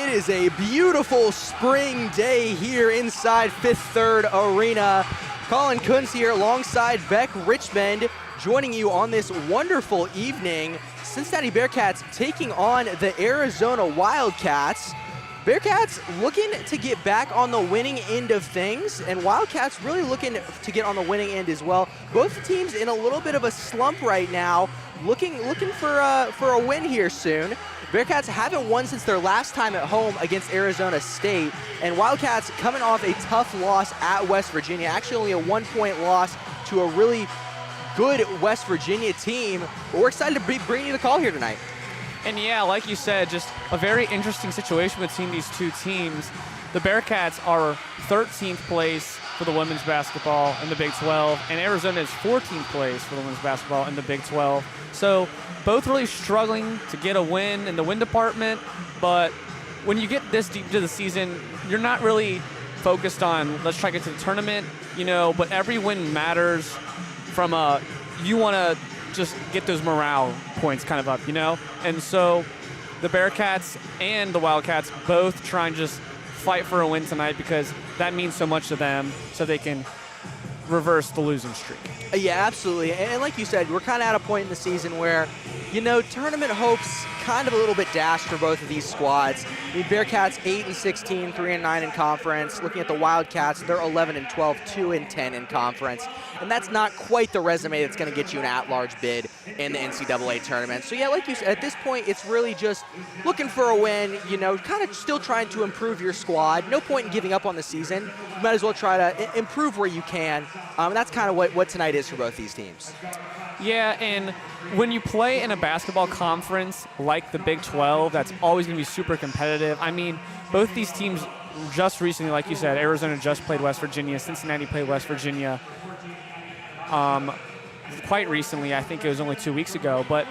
It is a beautiful spring day here inside Fifth Third Arena. Colin Kunz here alongside Beck Richmond, joining you on this wonderful evening. Cincinnati Bearcats taking on the Arizona Wildcats. Bearcats looking to get back on the winning end of things, and Wildcats really looking to get on the winning end as well. Both teams in a little bit of a slump right now, looking for a win here soon. Bearcats haven't won since their last time at home against Arizona State, and Wildcats coming off a tough loss at West Virginia, actually only a 1-point loss to a really good West Virginia team. But we're excited to be bringing you the call here tonight. And yeah, like you said, just a very interesting situation between these two teams. The Bearcats are 13th place for the women's basketball in the Big 12, and Arizona is 14th place for the women's basketball in the Big 12. So both really struggling to get a win in the win department, but when you get this deep into the season, you're not really focused on let's try to get to the tournament, but every win matters from you want to just get those morale points kind of up, And so the Bearcats and the Wildcats both try and just fight for a win tonight because that means so much to them so they can reverse the losing streak. Yeah, absolutely. And like you said, we're kind of at a point in the season where, tournament hopes kind of a little bit dashed for both of these squads. I mean, Bearcats 8-16, 3-9 in conference. Looking at the Wildcats, they're 11-12, 2-10 in conference. And that's not quite the resume that's going to get you an at-large bid in the NCAA tournament. So yeah, like you said, at this point, it's really just looking for a win, kind of still trying to improve your squad. No point in giving up on the season. You might as well try to improve where you can. And that's kind of what tonight is for both these teams. Yeah, and when you play in a basketball conference like the Big 12, that's always going to be super competitive. I mean, both these teams just recently, like you said, Arizona just played West Virginia, Cincinnati played West Virginia quite recently. I think it was only 2 weeks ago. But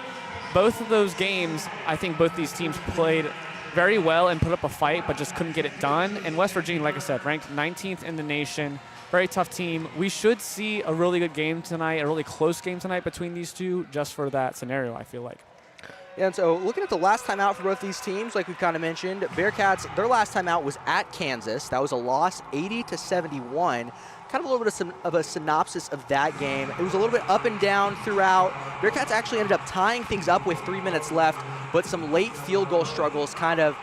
both of those games, I think both these teams played very well and put up a fight, but just couldn't get it done. And West Virginia, like I said, ranked 19th in the nation. Very tough team. We should see a really good game tonight, a really close game tonight between these two, just for that scenario, I feel like. Yeah, and so looking at the last time out for both these teams, like we've kind of mentioned, Bearcats, their last time out was at Kansas. That was a loss, 80-71. Kind of a little bit of a synopsis of that game. It was a little bit up and down throughout. Bearcats actually ended up tying things up with 3 minutes left, but some late field goal struggles kind of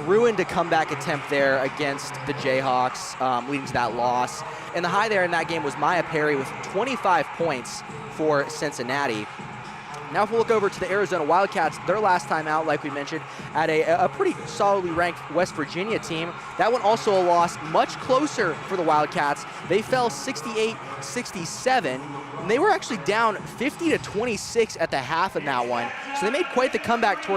ruined a comeback attempt there against the Jayhawks, leading to that loss. And the high there in that game was Maya Perry with 25 points for Cincinnati. Now if we look over to the Arizona Wildcats, their last time out, like we mentioned, at a pretty solidly ranked West Virginia team. That one also a loss, much closer for the Wildcats. They fell 68-67, and they were actually down 50-26 at the half in that one. So they made quite the comeback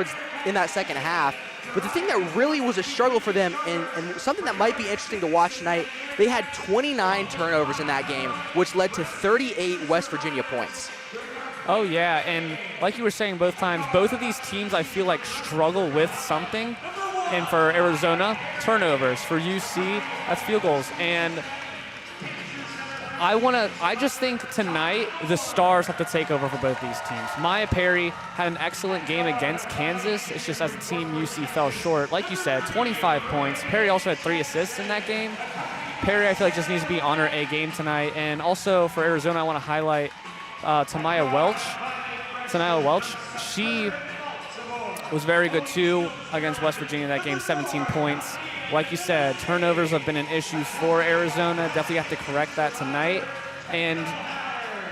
in that second half. But the thing that really was a struggle for them, and something that might be interesting to watch tonight, they had 29 turnovers in that game, which led to 38 West Virginia points. Oh, yeah, and like you were saying both times, both of these teams I feel like struggle with something. And for Arizona, turnovers. For UC, that's field goals. And I just think tonight the stars have to take over for both these teams. Maya Perry had an excellent game against Kansas. It's just as a team, UC fell short. Like you said, 25 points. Perry also had 3 assists in that game. Perry, I feel like, just needs to be on her A game tonight. And also for Arizona, I want to highlight Tanaya Welch. She was very good too against West Virginia in that game, 17 points. Like you said, turnovers have been an issue for Arizona. Definitely have to correct that tonight. And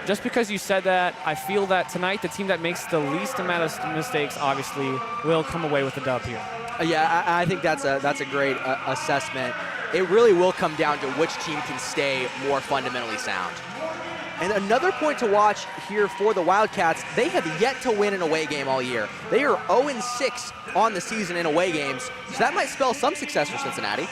just because you said that, I feel that tonight the team that makes the least amount of mistakes obviously will come away with the dub here. Yeah, I think that's a great assessment. It really will come down to which team can stay more fundamentally sound. And another point to watch here for the Wildcats, they have yet to win an away game all year. They are 0-6 on the season in away games, so that might spell some success for Cincinnati.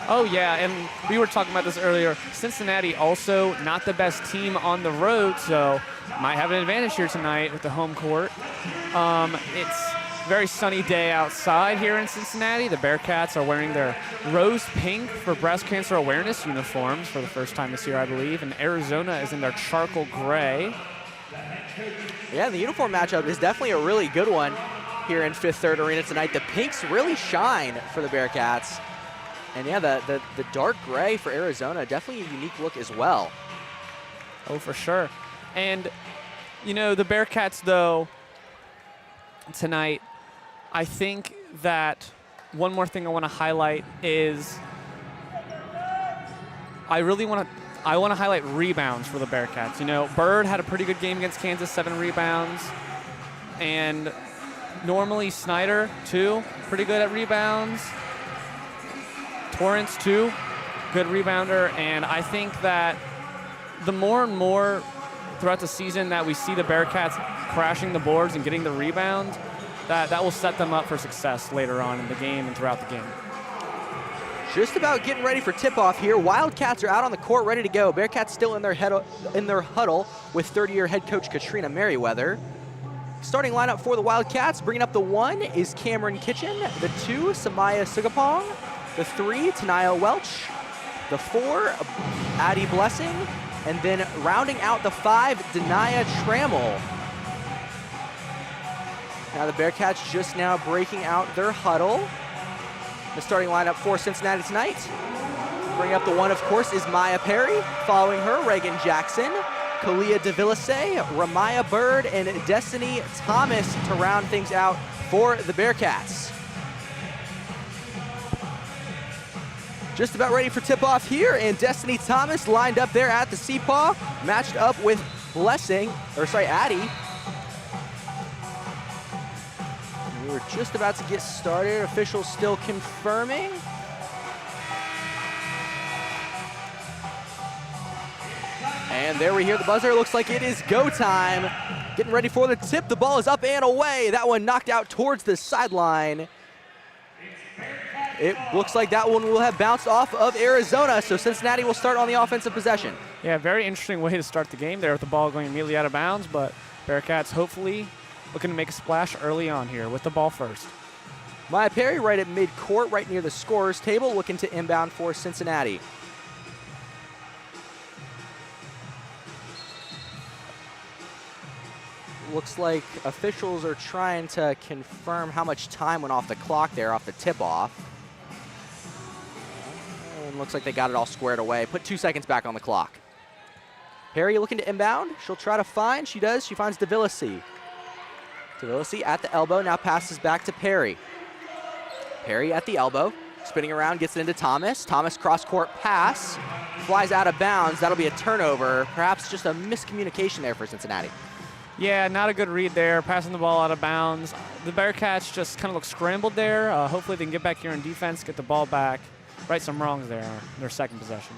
Oh, yeah, and we were talking about this earlier. Cincinnati also not the best team on the road, so might have an advantage here tonight with the home court. It's very sunny day outside here in Cincinnati. The Bearcats are wearing their rose pink for breast cancer awareness uniforms for the first time this year, I believe. And Arizona is in their charcoal gray. Yeah, the uniform matchup is definitely a really good one. here in Fifth Third Arena tonight. The pinks really shine for the Bearcats. And yeah, the dark gray for Arizona, definitely a unique look as well. Oh, for sure. And, you know, the Bearcats, though, tonight, I think that one more thing I want to highlight is I want to highlight rebounds for the Bearcats. You know, Bird had a pretty good game against Kansas, 7 rebounds. And normally Snyder, too, pretty good at rebounds. Torrance, too, good rebounder. And I think that the more and more throughout the season that we see the Bearcats crashing the boards and getting the rebound, that will set them up for success later on in the game and throughout the game. Just about getting ready for tip-off here. Wildcats are out on the court, ready to go. Bearcats still in their huddle with 30-year head coach Katrina Merriweather. Starting lineup for the Wildcats, bringing up the 1 is Cameron Kitchen, the 2, Samaya Sugapong, the 3, Tanaya Welch, the 4, Addie Blessing, and then rounding out the 5, Denia Trammell. Now the Bearcats just now breaking out their huddle. The starting lineup for Cincinnati tonight. Bringing up the 1, of course, is Maya Perry. Following her, Reagan Jackson, Kalia DeVilliers, Ramaya Bird, and Destiny Thomas to round things out for the Bearcats. Just about ready for tip-off here, and Destiny Thomas lined up there at the C-Paw, matched up with Addie. We're just about to get started. Officials still confirming. And there we hear the buzzer. Looks like it is go time. Getting ready for the tip. The ball is up and away. That one knocked out towards the sideline. It looks like that one will have bounced off of Arizona, so Cincinnati will start on the offensive possession. Yeah, very interesting way to start the game there with the ball going immediately out of bounds, but Bearcats hopefully looking to make a splash early on here with the ball first. Maya Perry right at midcourt, right near the scorer's table, looking to inbound for Cincinnati. Looks like officials are trying to confirm how much time went off the clock there, off the tip-off. And looks like they got it all squared away. Put 2 seconds back on the clock. Perry looking to inbound. She'll try to find. She does. She finds DeVilliers. DeVilliers at the elbow, now passes back to Perry. Perry at the elbow, spinning around, gets it into Thomas. Thomas cross-court pass, flies out of bounds. That'll be a turnover. Perhaps just a miscommunication there for Cincinnati. Yeah, not a good read there, passing the ball out of bounds. The Bearcats just kind of look scrambled there. Hopefully they can get back here in defense, get the ball back, right some wrongs there in their second possession.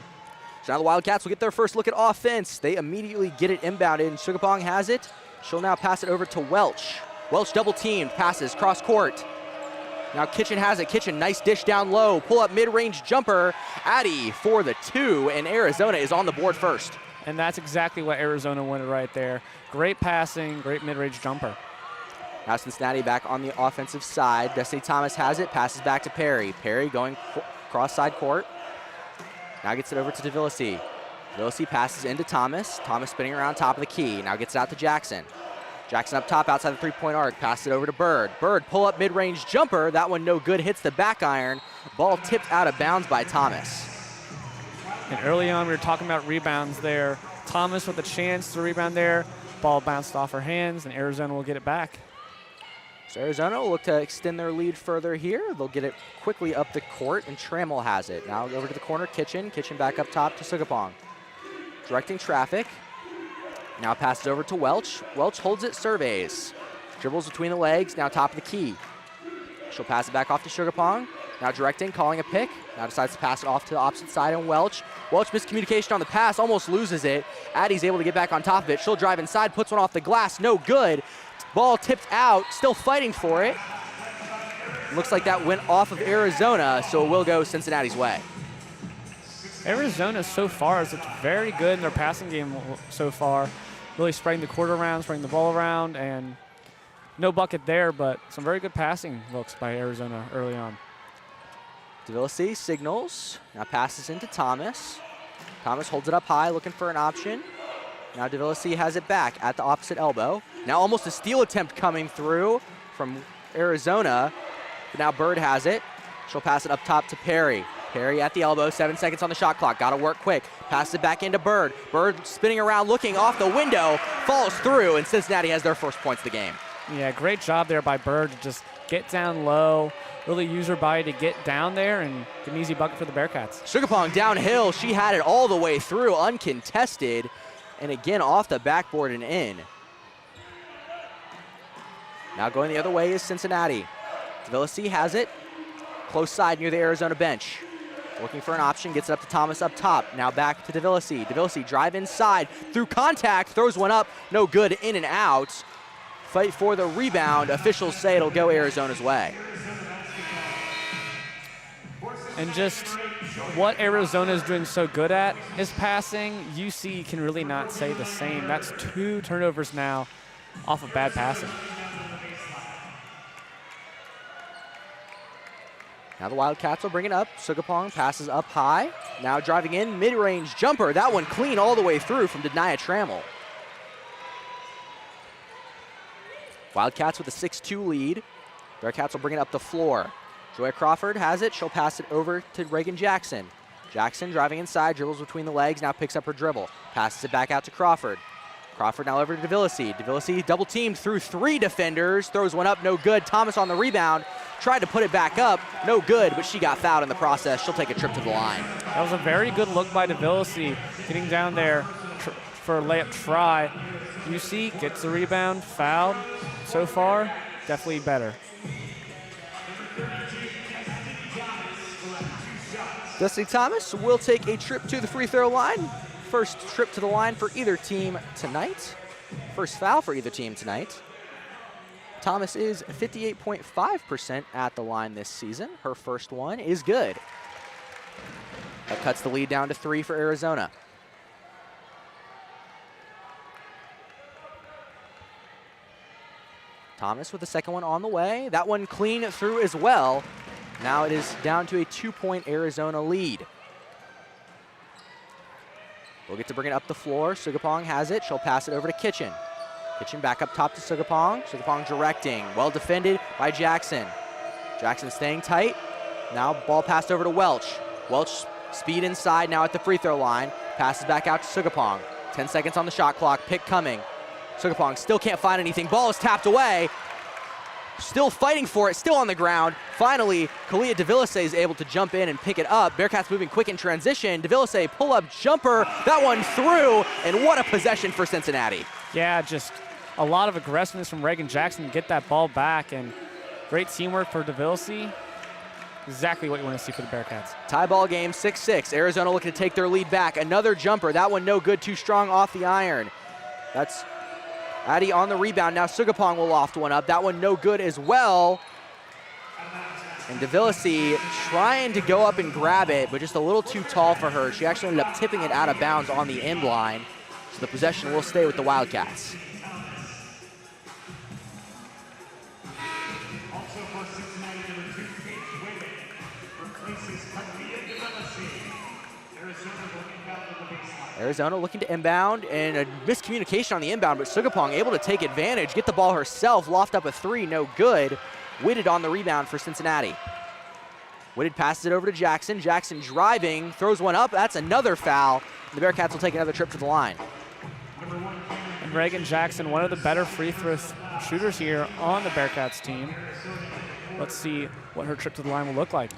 So now the Wildcats will get their first look at offense. They immediately get it inbounded, and Sugapong has it. She'll now pass it over to Welch. Welch double-teamed, passes cross-court. Now Kitchen has it. Kitchen, nice dish down low. Pull-up mid-range jumper. Addie for the 2, and Arizona is on the board first. And that's exactly what Arizona wanted right there. Great passing, great mid-range jumper. Now Cincinnati back on the offensive side. Destiny Thomas has it, passes back to Perry. Perry going cross-side court. Now gets it over to DeVilliers. DeVilliers passes into Thomas. Thomas spinning around top of the key. Now gets it out to Jackson. Jackson up top outside the three-point arc. Passes it over to Bird. Bird pull-up mid-range jumper. That one no good. Hits the back iron. Ball tipped out of bounds by Thomas. And early on we were talking about rebounds there. Thomas with a chance to rebound there. Ball bounced off her hands, and Arizona will get it back. So Arizona will look to extend their lead further here. They'll get it quickly up the court, and Trammell has it. Now over to the corner, Kitchen. Kitchen back up top to Sugapong. Directing traffic. Now passes over to Welch. Welch holds it, surveys. Dribbles between the legs, now top of the key. She'll pass it back off to Sugapong. Now directing, calling a pick. Now decides to pass it off to the opposite side, and Welch. Welch miscommunication on the pass, almost loses it. Addie's able to get back on top of it. She'll drive inside, puts one off the glass, no good. Ball tipped out, still fighting for it. Looks like that went off of Arizona, so it will go Cincinnati's way. Arizona so far has looked very good in their passing game so far. Really spreading the court around, spreading the ball around, and no bucket there, but some very good passing looks by Arizona early on. DeVilliers signals, now passes into Thomas. Thomas holds it up high, looking for an option. Now DeVilliers has it back at the opposite elbow. Now almost a steal attempt coming through from Arizona. But now Bird has it. She'll pass it up top to Perry. Perry at the elbow, 7 seconds on the shot clock. Got to work quick. Pass it back into Bird. Bird spinning around, looking off the window, falls through, and Cincinnati has their first points of the game. Yeah, great job there by Bird to just get down low, really use her body to get down there and get an easy bucket for the Bearcats. Sugapong downhill. She had it all the way through, uncontested, and again off the backboard and in. Now going the other way is Cincinnati. Tbilisi has it. Close side near the Arizona bench. Looking for an option, gets it up to Thomas up top. Now back to Tbilisi. Tbilisi drive inside, through contact, throws one up, no good, in and out. Fight for the rebound. Officials say it'll go Arizona's way. And just what Arizona is doing so good at is passing. UC can really not say the same. That's 2 turnovers now off of bad passing. Now the Wildcats will bring it up. Sugapong passes up high. Now driving in, mid-range jumper. That one clean all the way through from Denia Trammell. Wildcats with a 6-2 lead. Bearcats will bring it up the floor. Joya Crawford has it. She'll pass it over to Reagan Jackson. Jackson driving inside, dribbles between the legs, now picks up her dribble. Passes it back out to Crawford. Crawford now over to Tbilisi. Tbilisi double teamed through 3 defenders. Throws one up, no good. Thomas on the rebound. Tried to put it back up, no good, but she got fouled in the process. She'll take a trip to the line. That was a very good look by Tbilisi, getting down there for a layup try. UC gets the rebound, fouled. So far, definitely better. Destiny Thomas will take a trip to the free throw line. First trip to the line for either team tonight. First foul for either team tonight. Thomas is 58.5% at the line this season. Her first one is good. That cuts the lead down to 3 for Arizona. Thomas with the second one on the way. That one clean through as well. Now it is down to a 2-point Arizona lead. We'll get to bring it up the floor. Sugapong has it. She'll pass it over to Kitchen. Kitchen back up top to Sugapong. Sugapong directing. Well defended by Jackson. Jackson staying tight. Now ball passed over to Welch. Welch speed inside now at the free throw line. Passes back out to Sugapong. 10 seconds on the shot clock. Pick coming. Sugapong still can't find anything. Ball is tapped away. Still fighting for it, still on the ground. Finally, Kalia Tbilisi is able to jump in and pick it up. Bearcats moving quick in transition. Tbilisi pull-up jumper. That one through, and what a possession for Cincinnati. Yeah, just a lot of aggressiveness from Reagan Jackson to get that ball back, and great teamwork for Tbilisi. Exactly what you want to see for the Bearcats. Tie ball game, 6-6. Arizona looking to take their lead back. Another jumper. That one no good, too strong off the iron. That's Addy on the rebound. Now Sugapong will loft one up. That one no good as well. And Tbilisi trying to go up and grab it, but just a little too tall for her. She actually ended up tipping it out of bounds on the end line. So the possession will stay with the Wildcats. Arizona looking to inbound, and a miscommunication on the inbound, but Sugapong able to take advantage, get the ball herself, loft up a 3, no good. Whitted on the rebound for Cincinnati. Whitted passes it over to Jackson. Jackson driving, throws one up. That's another foul. The Bearcats will take another trip to the line. And Reagan Jackson, one of the better free throw shooters here on the Bearcats team. Let's see what her trip to the line will look like.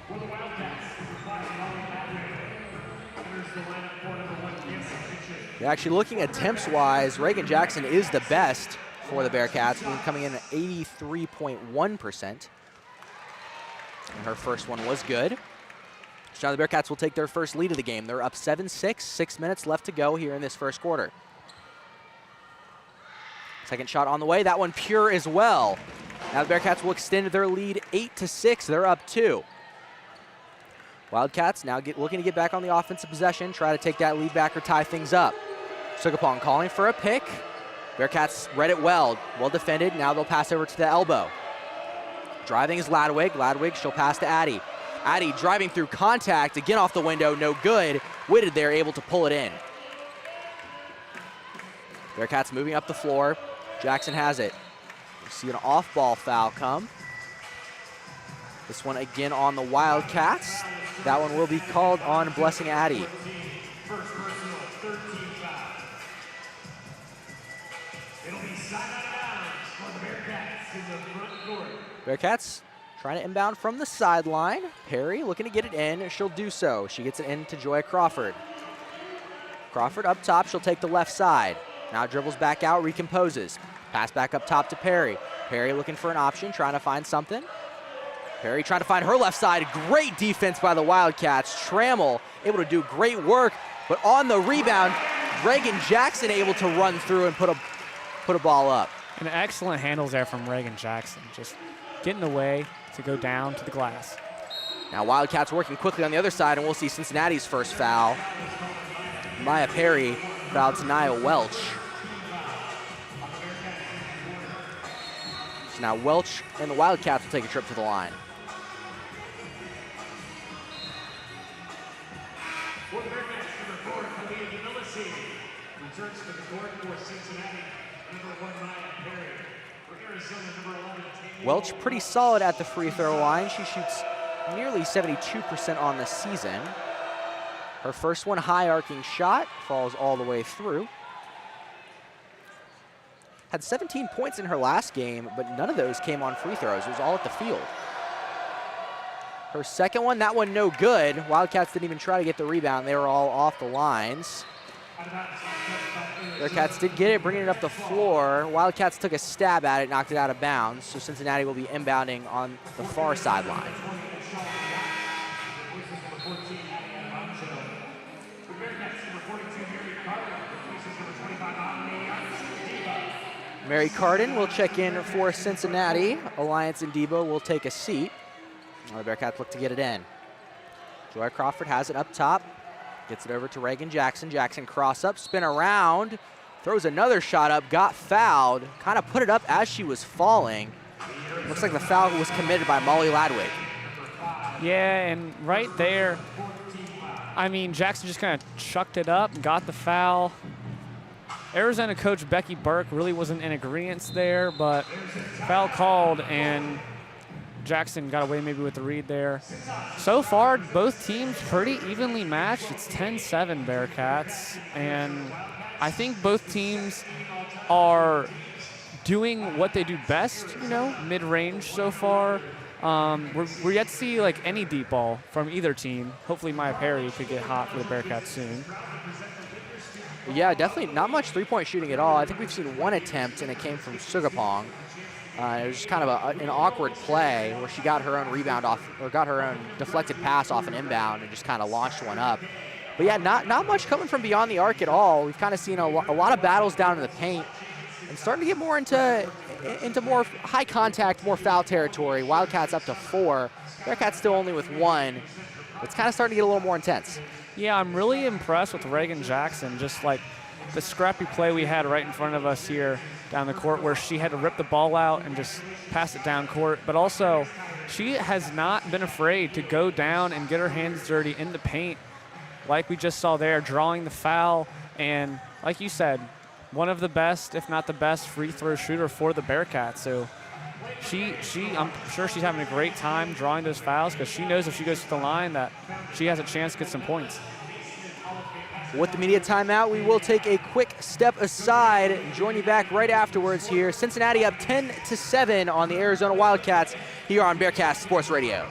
Actually, looking at attempts-wise, Reagan Jackson is the best for the Bearcats, coming in at 83.1%. And her first one was good. So now the Bearcats will take their first lead of the game. They're up 7-6, 6 minutes left to go here in this first quarter. Second shot on the way, that one pure as well. Now the Bearcats will extend their lead 8-6, they're up 2. Wildcats now looking to get back on the offensive possession, try to take that lead back or tie things up. Sugapong calling for a pick. Bearcats read it well defended. Now they'll pass over to the elbow. Driving is Ladwig. Ladwig, she'll pass to Addy. Addy driving through contact, again off the window, no good. Whitted there, able to pull it in. Bearcats moving up the floor. Jackson has it. You see an off-ball foul come. This one again on the Wildcats. That one will be called on Blessing Addy. Bearcats trying to inbound from the sideline. Perry looking to get it in. She'll do so. She gets it in to Joya Crawford. Crawford up top. She'll take the left side. Now dribbles back out, recomposes. Pass back up top to Perry. Perry looking for an option, trying to find something. Perry trying to find her left side. Great defense by the Wildcats. Trammell able to do great work, but on the rebound, Reagan Jackson able to run through and put a ball up. And excellent handles there from Reagan Jackson. Just getting away to go down to the glass. Now Wildcats working quickly on the other side, and we'll see Cincinnati's first foul. Maya Perry fouled Tanaya Welch. So now Welch and the Wildcats will take a trip to the line. Returns to the court for Cincinnati, number 1 Maya Perry. For Arizona, number 11. Welch pretty solid at the free throw line. She shoots nearly 72% on the season. Her first one, high arcing shot, falls all the way through. Had 17 points in her last game, but none of those came on free throws. It was all at the field. Her second one, that one no good. Wildcats didn't even try to get the rebound. They were all off the lines. Bearcats did get it, bringing it up the floor. Wildcats took a stab at it, knocked it out of bounds. So Cincinnati will be inbounding on the far sideline. Mary Carden will check in for Cincinnati. Alliance and Debo will take a seat. The Bearcats look to get it in. Joy Crawford has it up top. Gets it over to Reagan Jackson. Jackson cross up, spin around, throws another shot up, got fouled, kind of put it up as she was falling. Looks like the foul was committed by Molly Ladwig. Yeah, and right there, I mean, Jackson just kind of chucked it up, got the foul. Arizona coach Becky Burke really wasn't in agreement there, but foul called, and Jackson got away maybe with the read there. So far, both teams pretty evenly matched. It's 10-7 Bearcats, and I think both teams are doing what they do best, you know, mid-range so far. We're yet to see like any deep ball from either team. Hopefully Maya Perry could get hot for the Bearcats soon. Yeah, definitely not much three-point shooting at all. I think we've seen one attempt, and it came from Sugapong. It was just kind of an awkward play where she got her own rebound off, or got her own deflected pass off an inbound and just kind of launched one up. But yeah, not much coming from beyond the arc at all. We've kind of seen a lot of battles down in the paint and starting to get more into more high contact, more foul territory. Wildcats up to 4. Bearcats still only with 1. It's kind of starting to get a little more intense. Yeah, I'm really impressed with Reagan Jackson, just like the scrappy play we had right in front of us here down the court where she had to rip the ball out and just pass it down court. But also, she has not been afraid to go down and get her hands dirty in the paint like we just saw there, drawing the foul. And like you said, one of the best, if not the best, free throw shooter for the Bearcats. So I'm sure she's having a great time drawing those fouls because she knows if she goes to the line that she has a chance to get some points. With the media timeout, we will take a quick step aside and join you back right afterwards here. Cincinnati up 10-7 on the Arizona Wildcats here on Bearcats Sports Radio.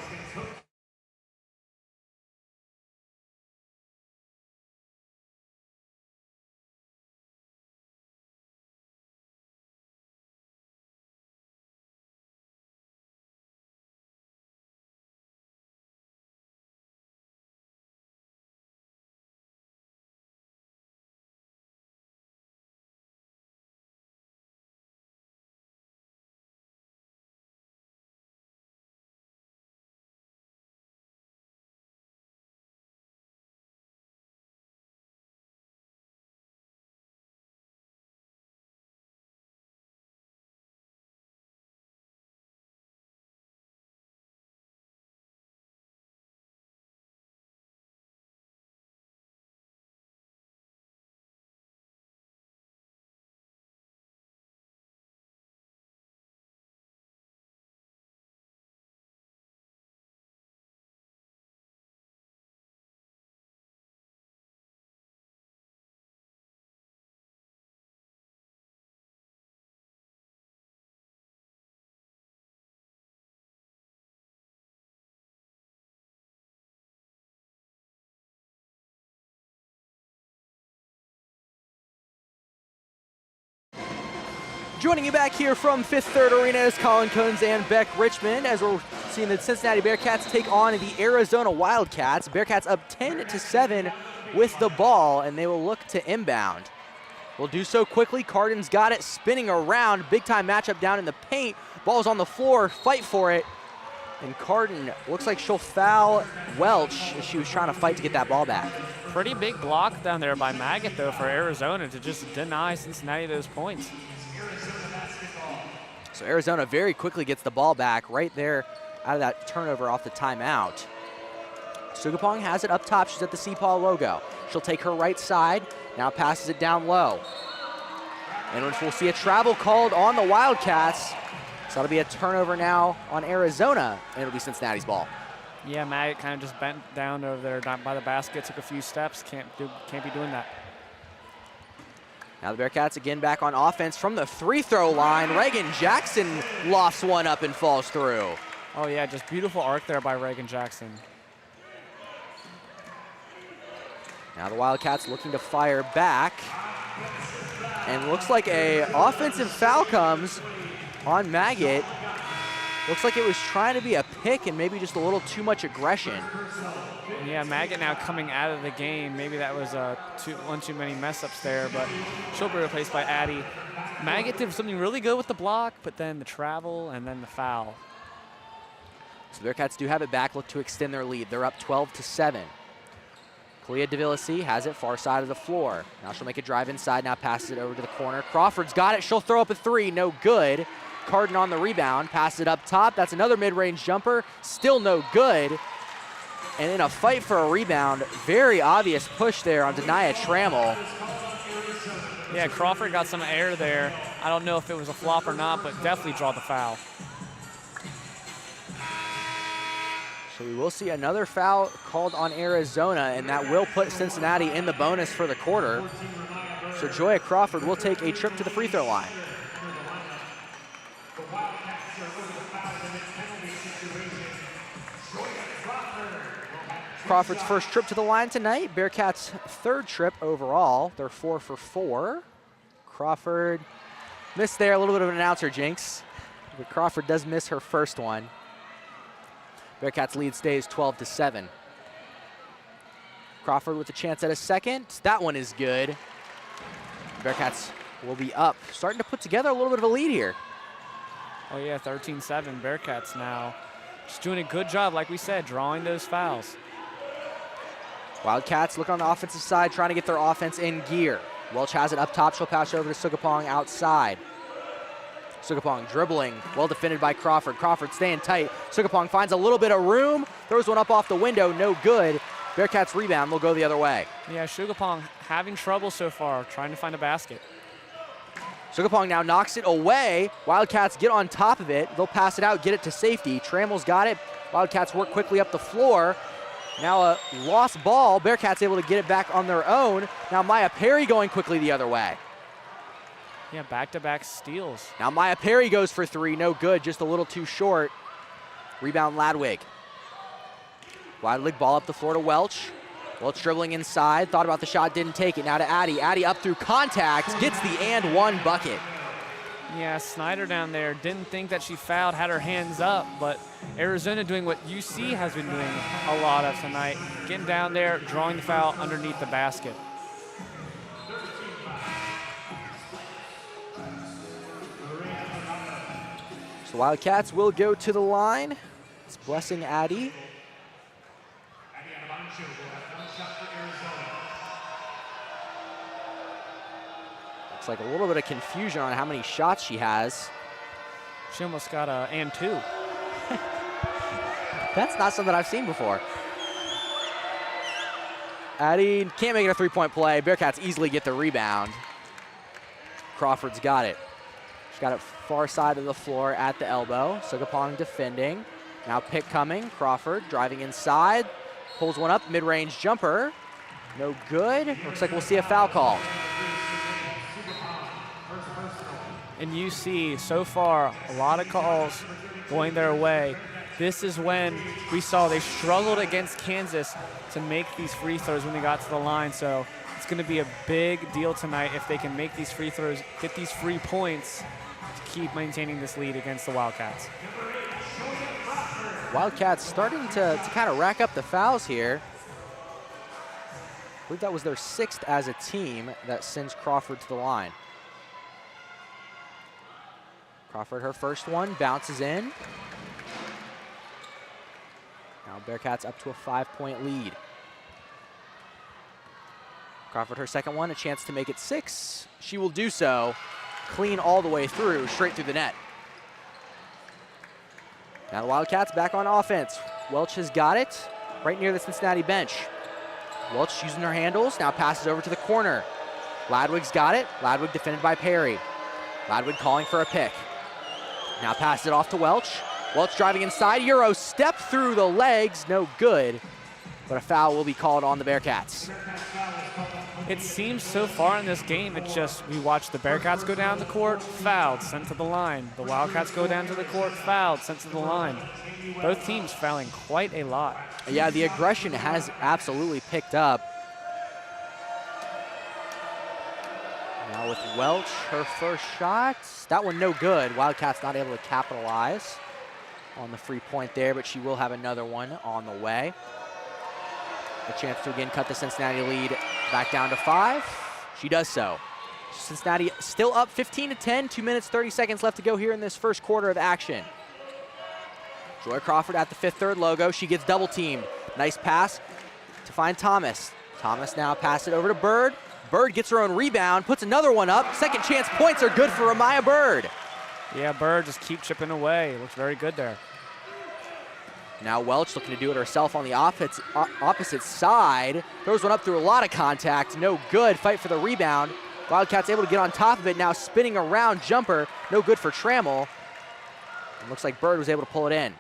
Joining you back here from Fifth Third Arena is Colin Kunz and Beck Richmond as we're seeing the Cincinnati Bearcats take on the Arizona Wildcats. Bearcats up 10-7 with the ball, and they will look to inbound. Will do so quickly. Cardin's got it, spinning around. Big time matchup down in the paint. Ball's on the floor, fight for it. And Cardin looks like she'll foul Welch as she was trying to fight to get that ball back. Pretty big block down there by Maggot, though, for Arizona to just deny Cincinnati those points. So Arizona very quickly gets the ball back right there out of that turnover off the timeout. Sugapong has it up top. She's at the CPAW logo. She'll take her right side, now passes it down low. And we'll see a travel called on the Wildcats. So that'll be a turnover now on Arizona, and it'll be Cincinnati's ball. Yeah, Maggot kind of just bent down over there by the basket, took a few steps, can't be doing that. Now the Bearcats again back on offense from the free throw line. Reagan Jackson lofts one up and falls through. Oh yeah, just beautiful arc there by Reagan Jackson. Now the Wildcats looking to fire back. And looks like a offensive foul comes on Maggot. Looks like it was trying to be a pick and maybe just a little too much aggression. Yeah, Maggot now coming out of the game. Maybe that was one too many mess-ups there, but she'll be replaced by Addie. Maggot did something really good with the block, but then the travel and then the foul. So the Bearcats do have it back, look to extend their lead. They're up 12-7. Clea DeVillicy has it far side of the floor. Now she'll make a drive inside, now passes it over to the corner. Crawford's got it, she'll throw up a three, no good. Cardin on the rebound, passes it up top. That's another mid-range jumper, still no good. And in a fight for a rebound, very obvious push there on Denia Trammell. Yeah, Crawford got some air there. I don't know if it was a flop or not, but definitely draw the foul. So we will see another foul called on Arizona, and that will put Cincinnati in the bonus for the quarter. So Joya Crawford will take a trip to the free throw line. Crawford's first trip to the line tonight. Bearcats' third trip overall. They're 4 for 4. Crawford missed there, a little bit of an announcer jinx. But Crawford does miss her first one. Bearcats' lead stays 12-7. Crawford with a chance at a second. That one is good. Bearcats will be up, starting to put together a little bit of a lead here. Oh yeah, 13-7. Bearcats now just doing a good job, like we said, drawing those fouls. Wildcats look on the offensive side, trying to get their offense in gear. Welch has it up top. She'll pass over to Sugapong outside. Sugapong dribbling, well defended by Crawford. Crawford staying tight. Sugapong finds a little bit of room, throws one up off the window, no good. Bearcats rebound, will go the other way. Yeah, Sugapong having trouble so far, trying to find a basket. Sugapong now knocks it away. Wildcats get on top of it. They'll pass it out, get it to safety. Trammell's got it. Wildcats work quickly up the floor. Now a lost ball. Bearcats able to get it back on their own. Now Maya Perry going quickly the other way. Yeah, back-to-back steals. Now Maya Perry goes for three, no good, just a little too short. Rebound Ladwig. Ladwig ball up the floor to Welch. Welch dribbling inside, thought about the shot, didn't take it. Now to Addie. Addie up through contact, gets the and one bucket. Yeah, Snyder down there didn't think that she fouled, had her hands up, but Arizona doing what UC has been doing a lot of tonight, getting down there, drawing the foul underneath the basket. So the Wildcats will go to the line. It's Blessing Addie. Looks like a little bit of confusion on how many shots she has. She almost got a and two. That's not something I've seen before. Addie can't make it a three-point play. Bearcats easily get the rebound. Crawford's got it. She's got it far side of the floor at the elbow. Sugapong defending. Now pick coming. Crawford driving inside. Pulls one up, mid-range jumper. No good. Looks like we'll see a foul call. And UC, so far, a lot of calls going their way. This is when we saw they struggled against Kansas to make these free throws when they got to the line. So it's going to be a big deal tonight if they can make these free throws, get these free points, keep maintaining this lead against the Wildcats. Wildcats starting to kind of rack up the fouls here. I believe that was their 6th as a team that sends Crawford to the line. Crawford, her first one, bounces in. Now Bearcats up to a 5-point lead. Crawford, her second one, a chance to make it 6. She will do so. Clean all the way through, straight through the net. Now the Wildcats back on offense. Welch has got it right near the Cincinnati bench. Welch using her handles, now passes over to the corner. Ladwig's got it. Ladwig defended by Perry. Ladwig calling for a pick. Now passes it off to Welch. Welch driving inside. Euro step through the legs, no good. But a foul will be called on the Bearcats. It seems so far in this game, it's just we watch the Bearcats go down the court, fouled, sent to the line. The Wildcats go down to the court, fouled, sent to the line. Both teams fouling quite a lot. Yeah, the aggression has absolutely picked up. Now with Welch, her first shot. That one no good. Wildcats not able to capitalize on the free point there, but she will have another one on the way. A chance to again cut the Cincinnati lead back down to 5. She does so. Cincinnati still up 15-10, 2 minutes, 30 seconds left to go here in this first quarter of action. Joy Crawford at the 5th-3rd logo. She gets double teamed. Nice pass to find Thomas. Thomas now pass it over to Bird. Bird gets her own rebound, puts another one up. Second chance points are good for Amaya Bird. Yeah, Bird just keep chipping away. Looks very good there. Now Welch looking to do it herself on the opposite side. Throws one up through a lot of contact. No good. Fight for the rebound. Wildcats able to get on top of it. Now spinning around jumper. No good for Trammell. It looks like Bird was able to pull it in.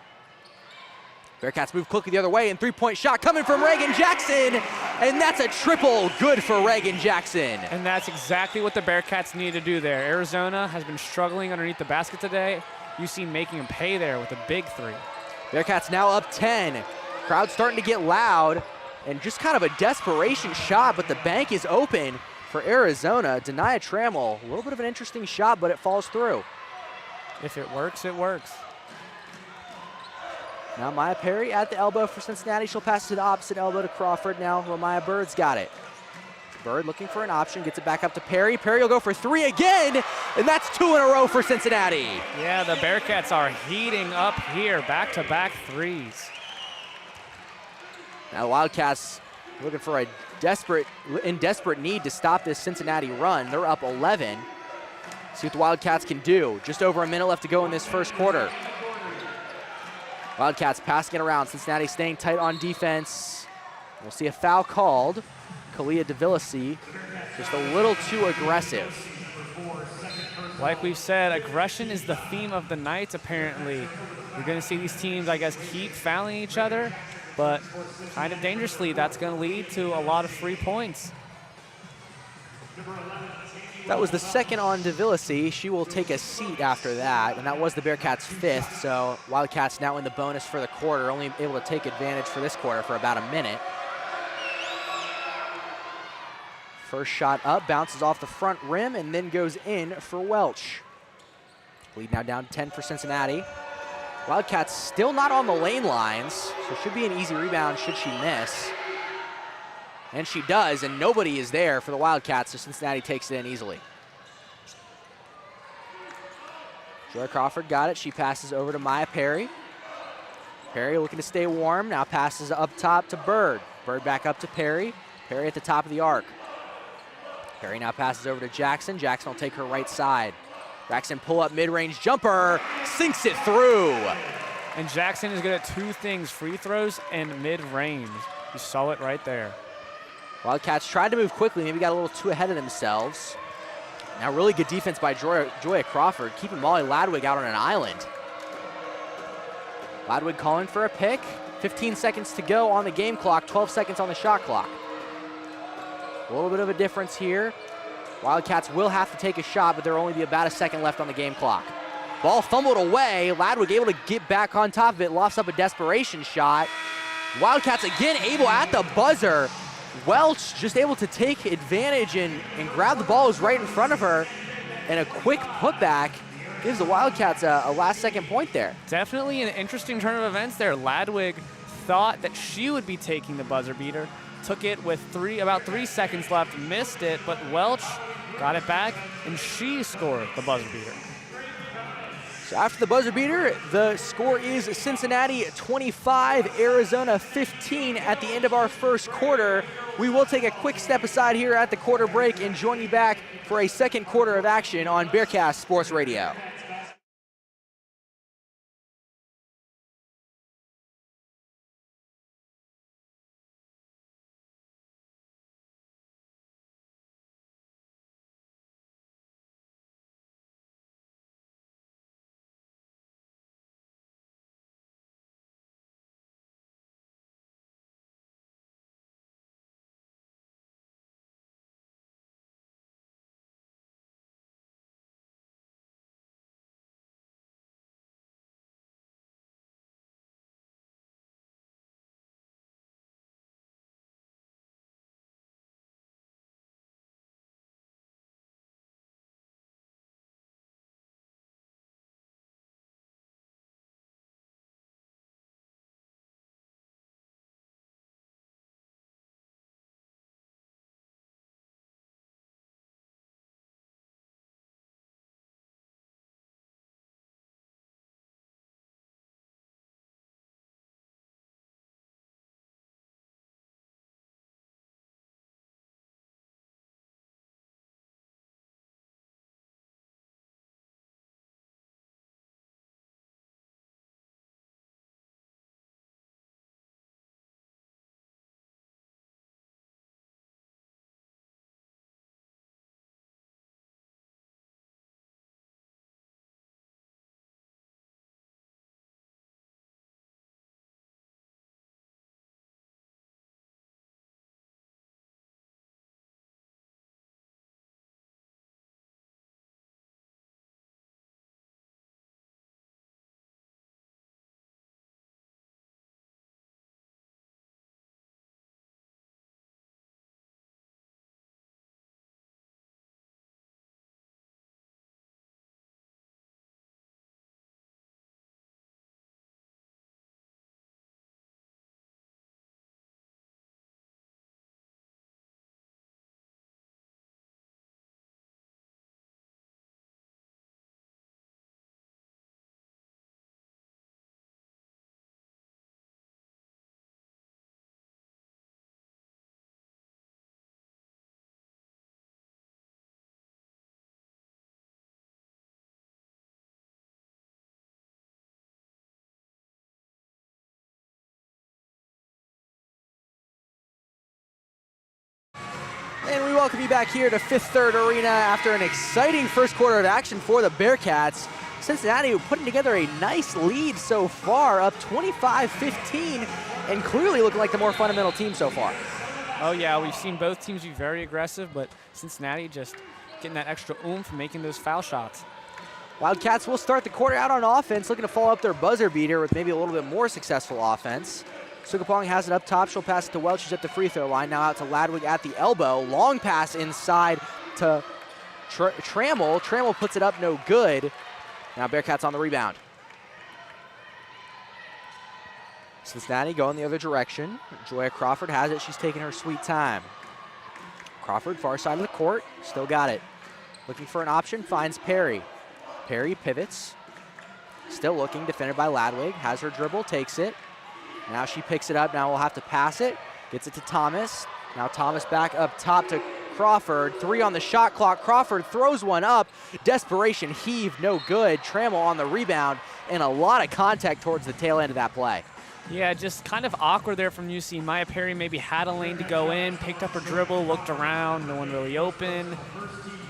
Bearcats move quickly the other way, and 3-point shot coming from Reagan Jackson. And that's a triple. Good for Reagan Jackson. And that's exactly what the Bearcats need to do there. Arizona has been struggling underneath the basket today. You see making them pay there with a big 3. Bearcats now up 10. Crowd starting to get loud, and just kind of a desperation shot, but the bank is open for Arizona. Denia Trammell, a little bit of an interesting shot, but it falls through. If it works, it works. Now Maya Perry at the elbow for Cincinnati. She'll pass to the opposite elbow to Crawford. Now Ramaya Bird's got it. Bird looking for an option, gets it back up to Perry. Perry will go for 3 again, and that's 2 in a row for Cincinnati. Yeah, the Bearcats are heating up here, back-to-back 3s. Now the Wildcats looking for a desperate need to stop this Cincinnati run. They're up 11. See what the Wildcats can do. Just over a minute left to go in this first quarter. Wildcats passing it around. Cincinnati staying tight on defense. We'll see a foul called. Kalia DeVillasi just a little too aggressive. Like we've said, aggression is the theme of the night, apparently. You're going to see these teams, I guess, keep fouling each other, but kind of dangerously, that's going to lead to a lot of free points. That was the second on DeVillasi. She will take a seat after that, and that was the Bearcats' 5th, so Wildcats now in the bonus for the quarter, only able to take advantage for this quarter for about a minute. First shot up, bounces off the front rim, and then goes in for Welch. Lead now down to 10 for Cincinnati. Wildcats still not on the lane lines, so should be an easy rebound should she miss. And she does, and nobody is there for the Wildcats, so Cincinnati takes it in easily. Joy Crawford got it. She passes over to Maya Perry. Perry looking to stay warm, now passes up top to Bird. Bird back up to Perry. Perry at the top of the arc. Perry now passes over to Jackson. Jackson will take her right side. Jackson pull up mid-range jumper, sinks it through. And Jackson is good at 2 things, free throws and mid-range. You saw it right there. Wildcats tried to move quickly, maybe got a little too ahead of themselves. Now really good defense by Joya Crawford, keeping Molly Ladwig out on an island. Ladwig calling for a pick. 15 seconds to go on the game clock, 12 seconds on the shot clock. A little bit of a difference here. Wildcats will have to take a shot, but there will only be about a second left on the game clock. Ball fumbled away. Ladwig able to get back on top of it, lofts up a desperation shot. Wildcats again able at the buzzer. Welch just able to take advantage and grab the ball. It was right in front of her. And a quick putback gives the Wildcats a last-second point there. Definitely an interesting turn of events there. Ladwig thought that she would be taking the buzzer beater, took it with about 3 seconds left, missed it, but Welch got it back, and she scored the buzzer beater. So after the buzzer beater, the score is Cincinnati 25, Arizona 15 at the end of our first quarter. We will take a quick step aside here at the quarter break and join you back for a second quarter of action on Bearcats Sports Radio. And we welcome you back here to Fifth Third Arena after an exciting first quarter of action for the Bearcats. Cincinnati putting together a nice lead so far, up 25-15, and clearly looking like the more fundamental team so far. Oh yeah, we've seen both teams be very aggressive, but Cincinnati just getting that extra oomph and making those foul shots. Wildcats will start the quarter out on offense, looking to follow up their buzzer beater with maybe a little bit more successful offense. Sukapong has it up top. She'll pass it to Welch. She's at the free throw line. Now out to Ladwig at the elbow. Long pass inside to Trammell. Trammell puts it up, no good. Now Bearcats on the rebound. Cincinnati going the other direction. Joya Crawford has it. She's taking her sweet time. Crawford, far side of the court. Still got it. Looking for an option. Finds Perry. Perry pivots. Still looking. Defended by Ladwig. Has her dribble. Takes it. Now she picks it up. Now we'll have to pass it. Gets it to Thomas. Now Thomas back up top to Crawford. 3 on the shot clock. Crawford throws one up. Desperation heave, no good. Trammell on the rebound, and a lot of contact towards the tail end of that play. Yeah, just kind of awkward there from UC. Maya Perry maybe had a lane to go in, picked up her dribble, looked around, no one really open.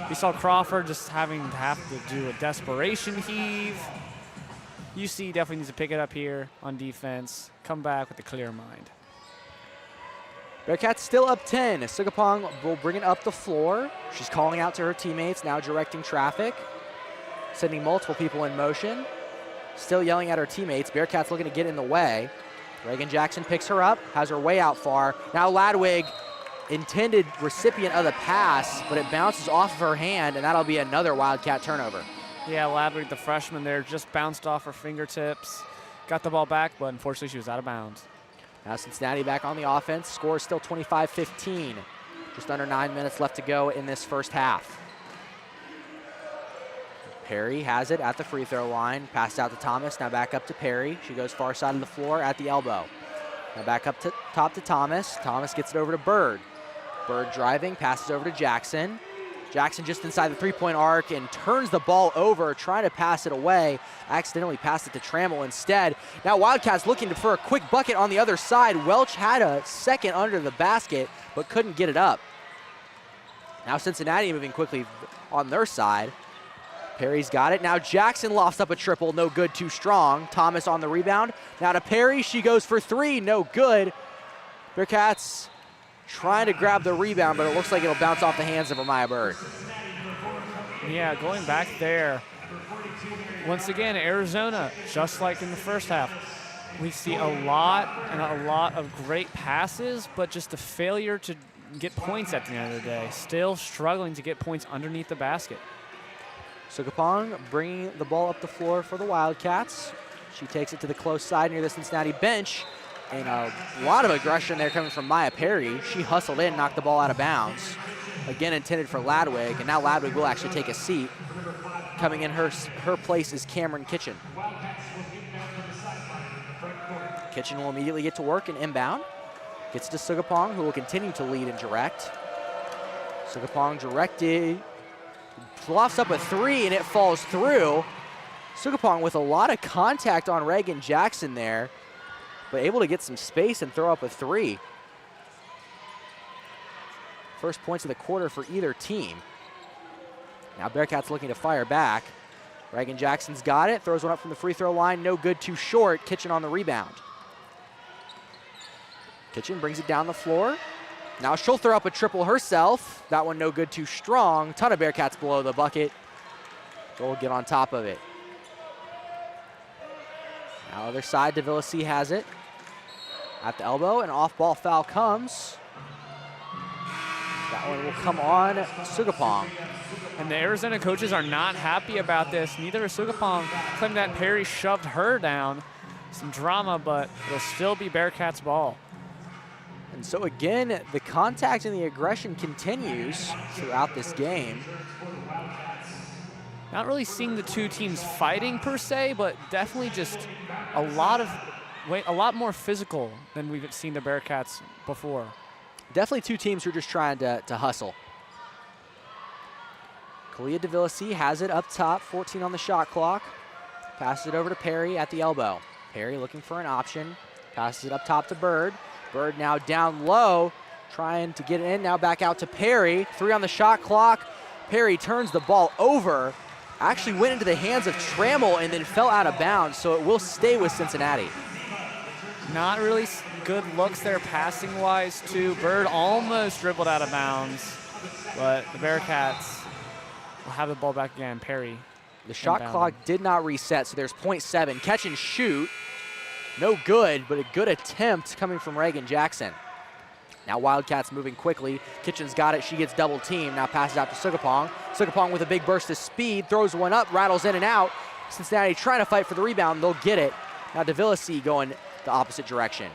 We saw Crawford just having to do a desperation heave. UC definitely needs to pick it up here on defense, come back with a clear mind. Bearcats still up 10. Sukapong will bring it up the floor. She's calling out to her teammates, now directing traffic, sending multiple people in motion. Still yelling at her teammates. Bearcats looking to get in the way. Reagan Jackson picks her up, has her way out far. Now Ladwig, intended recipient of the pass, but it bounces off of her hand, and that'll be another Wildcat turnover. Yeah, Ladwig, the freshman there, just bounced off her fingertips. Got the ball back, but unfortunately she was out of bounds. Now Cincinnati back on the offense. Score is still 25-15. Just under 9 minutes left to go in this first half. Perry has it at the free throw line. Passed out to Thomas, now back up to Perry. She goes far side of the floor at the elbow. Now back up to top to Thomas. Thomas gets it over to Bird. Bird driving, passes over to Jackson. Jackson just inside the three-point arc and turns the ball over, trying to pass it away. Accidentally passed it to Trammell instead. Now Wildcats looking for a quick bucket on the other side. Welch had a second under the basket, but couldn't get it up. Now Cincinnati moving quickly on their side. Perry's got it. Now Jackson lofts up a triple, no good, too strong. Thomas on the rebound. Now to Perry, she goes for three, no good. Bearcats trying to grab the rebound, but it looks like it'll bounce off the hands of Amaya Bird. Yeah, going back there. Once again, Arizona, just like in the first half, we see a lot of great passes, but just a failure to get points at the end of the day. Still struggling to get points underneath the basket. Sugapong bringing the ball up the floor for the Wildcats. She takes it to the close side near the Cincinnati bench. And a lot of aggression there coming from Maya Perry. She hustled in, knocked the ball out of bounds. Again intended for Ladwig, and now Ladwig will actually take a seat. Coming in her place is Cameron Kitchen. Kitchen will immediately get to work and inbound. Gets to Sugapong, who will continue to lead and direct. Sugapong directed, lofts up a three, and it falls through. Sugapong with a lot of contact on Reagan Jackson there, but able to get some space and throw up a three. First points of the quarter for either team. Now Bearcats looking to fire back. Reagan Jackson's got it, throws one up from the free throw line, no good, too short. Kitchen on the rebound. Kitchen brings it down the floor. Now she'll throw up a triple herself. That one no good, too strong. Ton of Bearcats below the bucket. They'll get on top of it. Now other side, DeVilliers has it. At the elbow, an off-ball foul comes. That one will come on Sugapong. And the Arizona coaches are not happy about this. Neither is Sugapong, claiming that Perry shoved her down. Some drama, but it'll still be Bearcats' ball. And so again, the contact and the aggression continues throughout this game. Not really seeing the two teams fighting per se, but definitely just a lot more physical than we've seen the Bearcats before. Definitely two teams who are just trying to hustle. Kalia DeVilliers has it up top, 14 on the shot clock. Passes it over to Perry at the elbow. Perry looking for an option. Passes it up top to Bird. Bird now down low, trying to get it in. Now back out to Perry. 3 on the shot clock. Perry turns the ball over. Actually went into the hands of Trammell and then fell out of bounds, so it will stay with Cincinnati. Not really good looks there passing-wise, too. Bird almost dribbled out of bounds, but the Bearcats will have the ball back again. Perry. The shot clock did not reset, so there's 0.7. Catch and shoot. No good, but a good attempt coming from Reagan Jackson. Now Wildcats moving quickly. Kitchen's got it. She gets double teamed. Now passes out to Sugapong. Sugapong with a big burst of speed. Throws one up, rattles in and out. Cincinnati trying to fight for the rebound. They'll get it. Now DeVilliers going the opposite direction.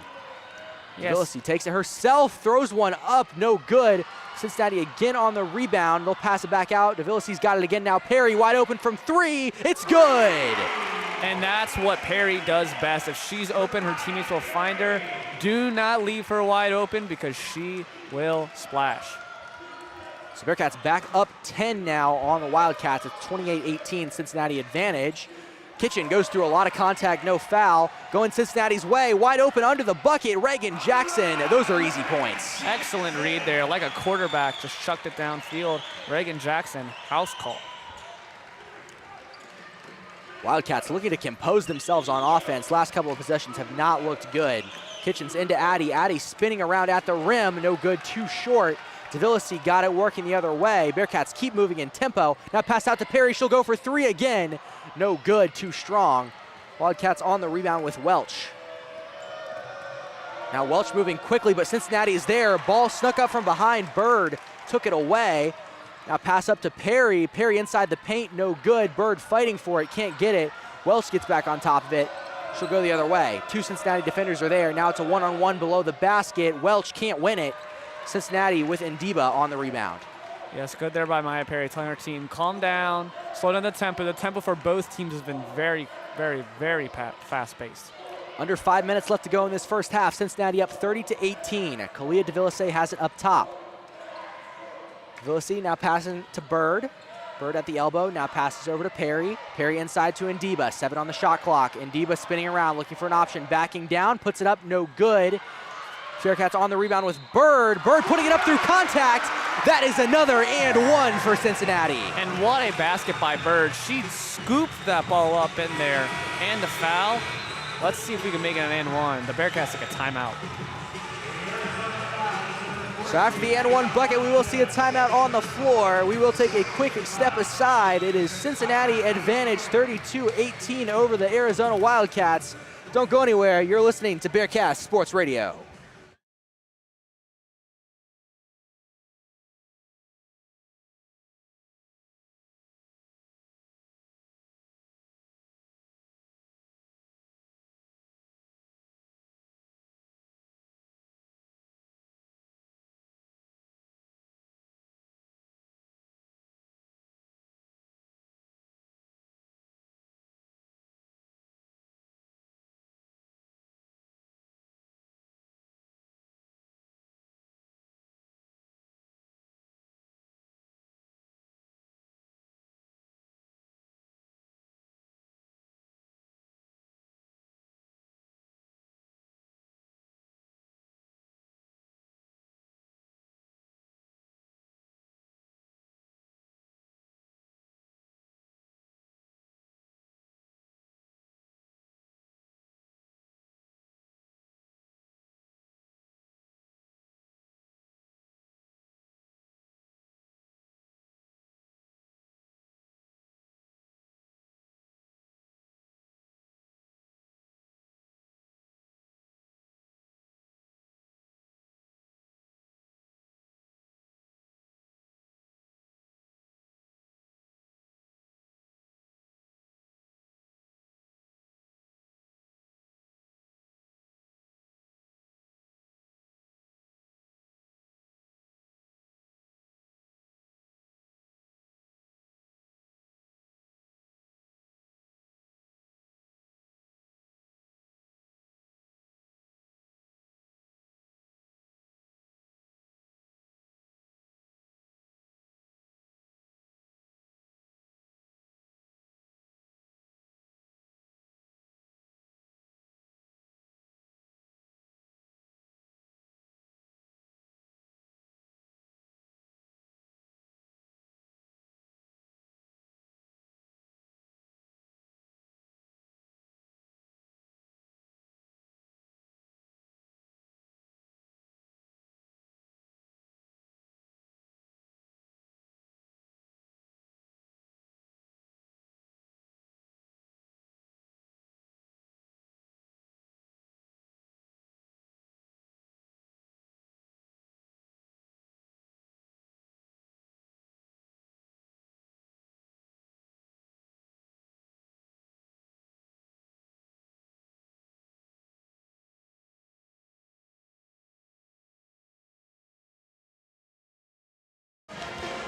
Yes. DeVilliers takes it herself. Throws one up. No good. Cincinnati again on the rebound. They'll pass it back out. DeVilliers got it again. Now Perry wide open from 3. It's good. And that's what Perry does best. If she's open, her teammates will find her. Do not leave her wide open because she will splash. So Bearcats back up 10 now on the Wildcats. It's 28-18 Cincinnati advantage. Kitchen goes through a lot of contact, no foul. Going Cincinnati's way, wide open under the bucket. Reagan Jackson, those are easy points. Excellent read there, like a quarterback, just chucked it downfield. Reagan Jackson, house call. Wildcats looking to compose themselves on offense. Last couple of possessions have not looked good. Kitchen's into Addy. Addy spinning around at the rim. No good, too short. DeVilliers got it working the other way. Bearcats keep moving in tempo. Now pass out to Perry. She'll go for 3 again. No good, too strong. Wildcats on the rebound with Welch. Now Welch moving quickly, but Cincinnati is there. Ball snuck up from behind. Bird took it away. Now pass up to Perry. Perry inside the paint, no good. Bird fighting for it, can't get it. Welch gets back on top of it. She'll go the other way. 2 Cincinnati defenders are there. Now it's a one-on-one below the basket. Welch can't win it. Cincinnati with Ndiba on the rebound. Yes, good there by Maya Perry, telling her team, calm down, slow down the tempo. The tempo for both teams has been very, very, very fast-paced. Under 5 minutes left to go in this first half. Cincinnati up 30-18. Kalia DeVilliers has it up top. DeVilliers now passing to Bird. Bird at the elbow, now passes over to Perry. Perry inside to Ndiba, 7 on the shot clock. Ndiba spinning around, looking for an option, backing down, puts it up, no good. Bearcats on the rebound with Bird. Bird putting it up through contact. That is another and one for Cincinnati. And what a basket by Bird. She scooped that ball up in there, and the foul. Let's see if we can make it an and one. The Bearcats take a timeout. So after the and one bucket, we will see a timeout on the floor. We will take a quick step aside. It is Cincinnati advantage 32-18 over the Arizona Wildcats. Don't go anywhere. You're listening to Bearcats Sports Radio.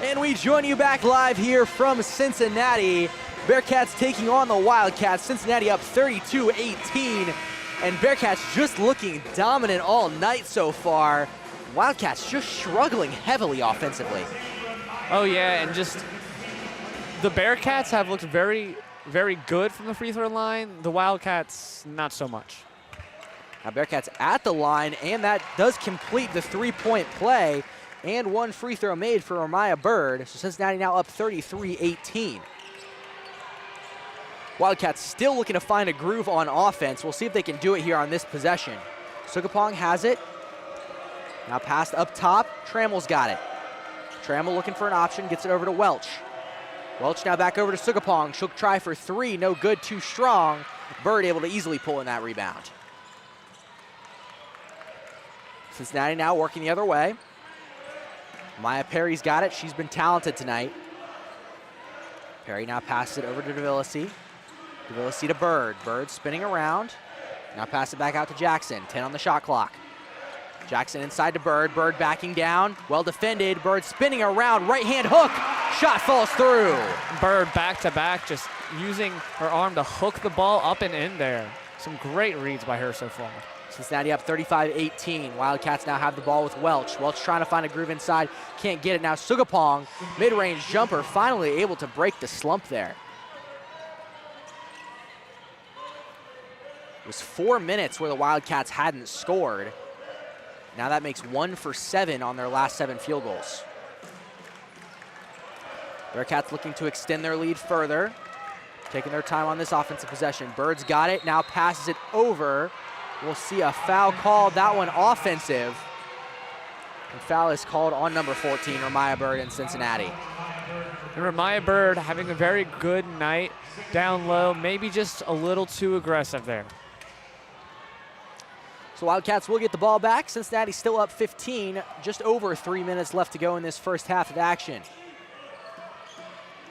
And we join you back live here from Cincinnati. Bearcats taking on the Wildcats. Cincinnati up 32-18. And Bearcats just looking dominant all night so far. Wildcats just struggling heavily offensively. Oh yeah, and just the Bearcats have looked very, very good from the free throw line. The Wildcats, not so much. Now Bearcats at the line, and that does complete the three-point play. And one free throw made for Ramaya Bird. So Cincinnati now up 33-18. Wildcats still looking to find a groove on offense. We'll see if they can do it here on this possession. Sugapong has it. Now passed up top. Trammell's got it. Trammell looking for an option, gets it over to Welch. Welch now back over to Sugapong. She'll try for three, no good, too strong. Bird able to easily pull in that rebound. Cincinnati now working the other way. Maya Perry's got it. She's been talented tonight. Perry now passes it over to DeVillasi. DeVillasi to Bird. Bird spinning around. Now pass it back out to Jackson. 10 on the shot clock. Jackson inside to Bird. Bird backing down. Well defended. Bird spinning around. Right hand hook. Shot falls through. Bird back to back, just using her arm to hook the ball up and in there. Some great reads by her so far. Cincinnati up 35-18. Wildcats now have the ball with Welch. Welch trying to find a groove inside. Can't get it now. Sugapong, mid-range jumper, finally able to break the slump there. It was 4 minutes where the Wildcats hadn't scored. Now that makes 1 for 7 on their last 7 field goals. Bearcats looking to extend their lead further. Taking their time on this offensive possession. Bird's got it, now passes it over. We'll see a foul called, that one offensive. And foul is called on number 14, Ramaya Bird in Cincinnati. And Ramaya Bird having a very good night down low, maybe just a little too aggressive there. So Wildcats will get the ball back. Cincinnati still up 15, just over 3 minutes left to go in this first half of action.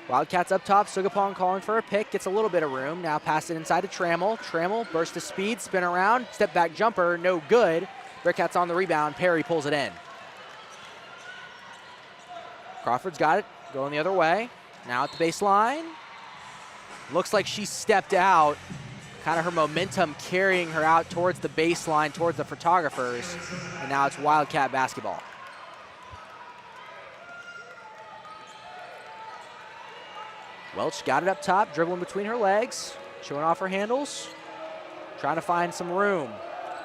Wildcats up top, Sugapong calling for a pick, gets a little bit of room. Now pass it inside to Trammell. Trammell, burst of speed, spin around, step back jumper, no good. Bearcats on the rebound, Perry pulls it in. Crawford's got it, going the other way. Now at the baseline. Looks like she stepped out. Kind of her momentum carrying her out towards the baseline, towards the photographers. And now it's Wildcat basketball. Welch got it up top, dribbling between her legs, showing off her handles, trying to find some room.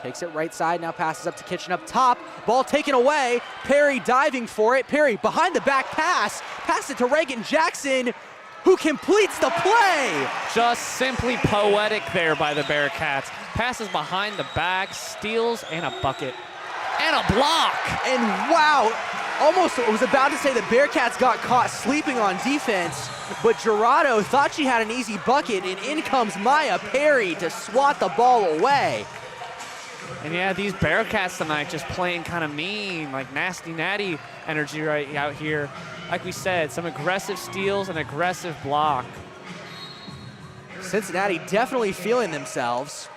Takes it right side, now passes up to Kitchen up top. Ball taken away, Perry diving for it. Perry behind the back pass, pass it to Reagan Jackson, who completes the play. Just simply poetic there by the Bearcats. Passes behind the back, steals, and a bucket. And a block. And wow, almost was about to say the Bearcats got caught sleeping on defense, but Gerardo thought she had an easy bucket, and in comes Maya Perry to swat the ball away. And yeah, these Bearcats tonight just playing kind of mean, like nasty natty energy right out here. Like we said, some aggressive steals and aggressive block. Cincinnati definitely feeling themselves.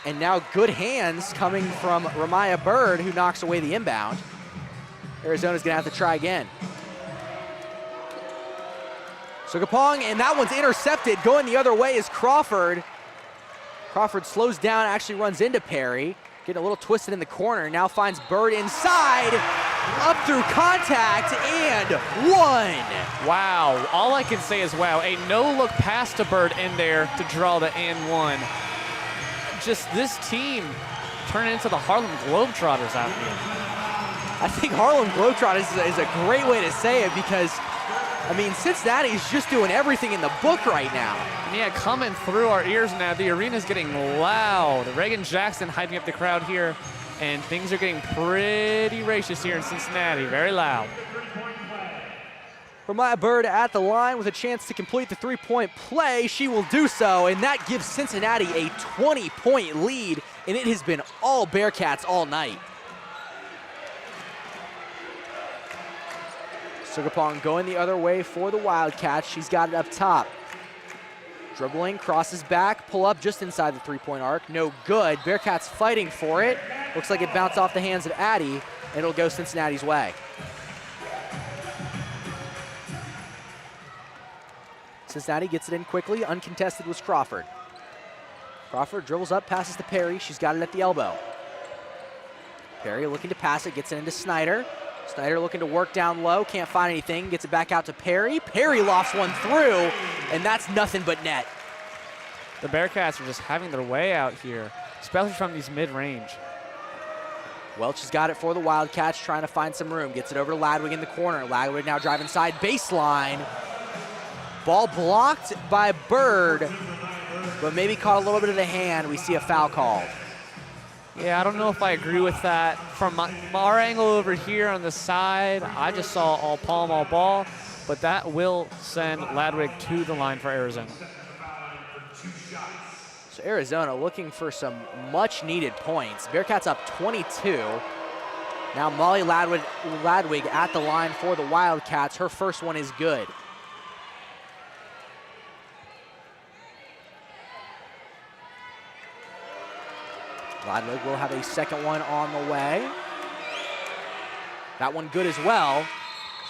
And now good hands coming from Ramaya Bird, who knocks away the inbound. Arizona's gonna have to try again. Sugapong, and that one's intercepted. Going the other way is Crawford. Crawford slows down, actually runs into Perry. Getting a little twisted in the corner, now finds Bird inside. Up through contact, and one. Wow, all I can say is wow. A no-look pass to Bird in there to draw the and one. Just this team turning into the Harlem Globetrotters out here. I think Harlem Globetrotters is a great way to say it because, I mean, Cincinnati's just doing everything in the book right now. And yeah, coming through our ears now, the arena's getting loud. Reagan Jackson hyping up the crowd here, and things are getting pretty raucous here in Cincinnati, very loud. Ramaya Bird at the line with a chance to complete the three-point play. She will do so, and that gives Cincinnati a 20-point lead, and it has been all Bearcats all night. Sugapong going the other way for the Wildcats. She's got it up top. Dribbling, crosses back, pull up just inside the three-point arc. No good. Bearcats fighting for it. Looks like it bounced off the hands of Addy, and it'll go Cincinnati's way. Cincinnati gets it in quickly. Uncontested was Crawford. Crawford dribbles up, passes to Perry. She's got it at the elbow. Perry looking to pass it, gets it into Snyder. Snyder looking to work down low, can't find anything, gets it back out to Perry. Perry lofts one through, and that's nothing but net. The Bearcats are just having their way out here, especially from these mid-range. Welch has got it for the Wildcats, trying to find some room. Gets it over to Ladwig in the corner. Ladwig now driving side baseline. Ball blocked by Bird, but maybe caught a little bit of the hand. We see a foul called. Yeah, I don't know if I agree with that. From our angle over here on the side, I just saw all palm, all ball, but that will send Ladwig to the line for Arizona. So Arizona looking for some much needed points. Bearcats up 22. Now Molly Ladwig at the line for the Wildcats. Her first one is good. Ladwig will have a second one on the way. That one good as well.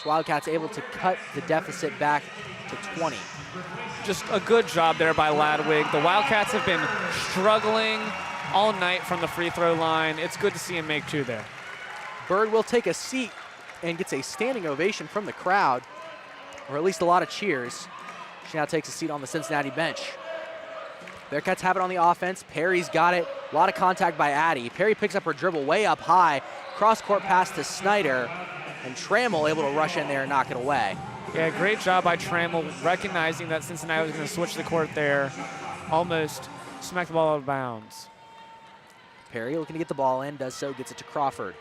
So Wildcats able to cut the deficit back to 20. Just a good job there by Ladwig. The Wildcats have been struggling all night from the free throw line. It's good to see him make two there. Bird will take a seat and gets a standing ovation from the crowd, or at least a lot of cheers. She now takes a seat on the Cincinnati bench. Bearcats have it on the offense. Perry's got it. A lot of contact by Addie. Perry picks up her dribble way up high. Cross-court pass to Snyder, and Trammell able to rush in there and knock it away. Yeah, great job by Trammell, recognizing that Cincinnati was going to switch the court there. Almost smacked the ball out of bounds. Perry looking to get the ball in, does so, gets it to Crawford.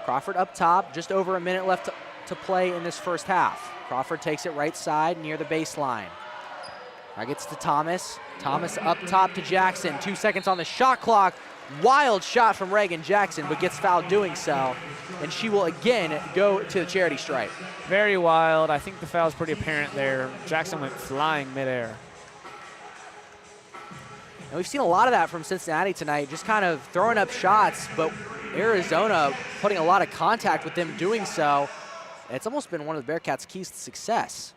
Crawford up top, just over a minute left to play in this first half. Crawford takes it right side near the baseline. Now gets to Thomas. Thomas up top to Jackson. 2 seconds on the shot clock. Wild shot from Reagan Jackson, but gets fouled doing so. And she will again go to the charity stripe. Very wild. I think the foul is pretty apparent there. Jackson went flying midair. And we've seen a lot of that from Cincinnati tonight, just kind of throwing up shots, but Arizona putting a lot of contact with them doing so. It's almost been one of the Bearcats' keys to success.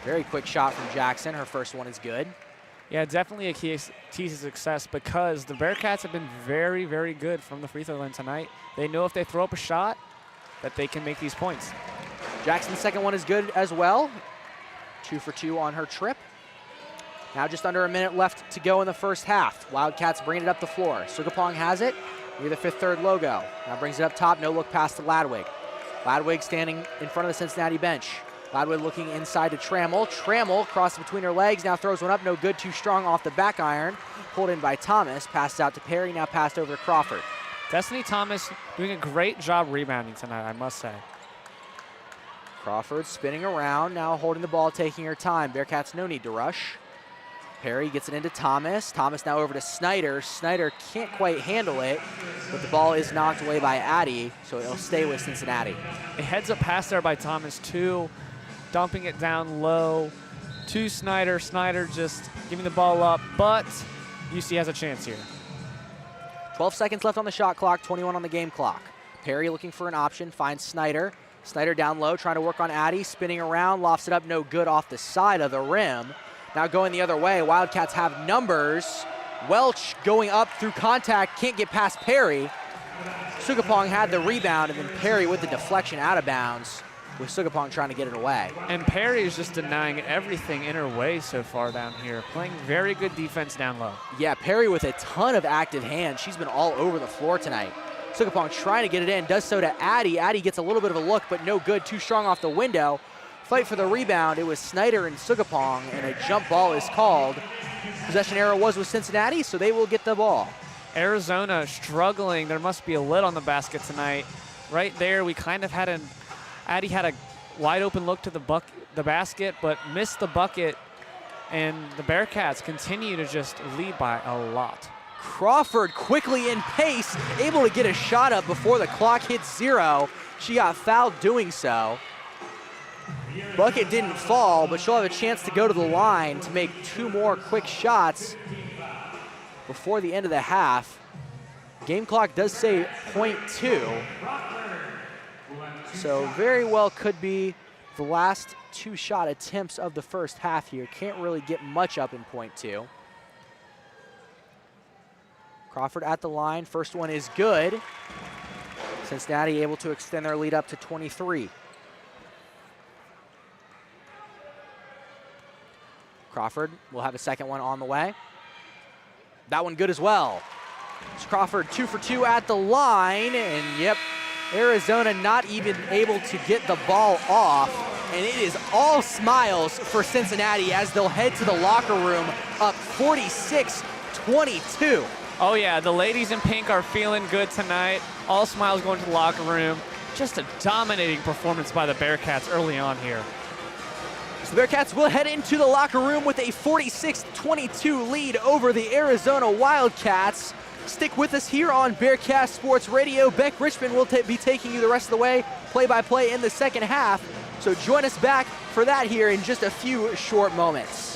Very quick shot from Jackson. Her first one is good. Yeah, definitely a key to success because the Bearcats have been very, very good from the free throw line tonight. They know if they throw up a shot that they can make these points. Jackson's second one is good as well. 2 for 2 on her trip. Now just under a minute left to go in the first half. Wildcats bringing it up the floor. Sugapong has it near the 5th third logo. Now brings it up top, no look pass to Ladwig. Ladwig standing in front of the Cincinnati bench. Ladwig looking inside to Trammell. Trammell crosses between her legs, now throws one up, no good, too strong off the back iron. Pulled in by Thomas, passes out to Perry, now passed over to Crawford. Destiny Thomas doing a great job rebounding tonight, I must say. Crawford spinning around, now holding the ball, taking her time. Bearcats no need to rush. Perry gets it into Thomas. Thomas now over to Snyder. Snyder can't quite handle it, but the ball is knocked away by Addie, so it'll stay with Cincinnati. A heads-up pass there by Thomas, too, dumping it down low to Snyder. Snyder just giving the ball up, but UC has a chance here. 12 seconds left on the shot clock, 21 on the game clock. Perry looking for an option, finds Snyder. Snyder down low, trying to work on Addie, spinning around, lofts it up, no good off the side of the rim. Now going the other way, Wildcats have numbers. Welch going up through contact, can't get past Perry. Sugapong had the rebound, and then Perry with the deflection out of bounds, with Sugapong trying to get it away. And Perry is just denying everything in her way so far down here, playing very good defense down low. Yeah, Perry with a ton of active hands. She's been all over the floor tonight. Sugapong trying to get it in, does so to Addie. Addie gets a little bit of a look, but no good, too strong off the window. Fight for the rebound, it was Snyder and Sugapong, and a jump ball is called. Possession error was with Cincinnati, so they will get the ball. Arizona struggling. There must be a lid on the basket tonight. Right there, we kind of had Addie had a wide open look to the basket, but missed the bucket, and the Bearcats continue to just lead by a lot. Crawford quickly in pace, able to get a shot up before the clock hits 0. She got fouled doing so. Bucket didn't fall, but she'll have a chance to go to the line to make 2 more quick shots before the end of the half. Game clock does say .2. So very well could be the last 2 shot attempts of the first half here. Can't really get much up in .2. Crawford at the line. First one is good. Cincinnati able to extend their lead up to 23. Crawford will have a second one on the way. That one good as well. It's Crawford 2 for 2 at the line, and yep, Arizona not even able to get the ball off, and it is all smiles for Cincinnati as they'll head to the locker room up 46-22. Oh yeah, the ladies in pink are feeling good tonight. All smiles going to the locker room. Just a dominating performance by the Bearcats early on here. So the Bearcats will head into the locker room with a 46-22 lead over the Arizona Wildcats. stick with us here on Bearcast Sports Radio. Beck Richmond will be taking you the rest of the way, play-by-play in the second half. So join us back for that here in just a few short moments.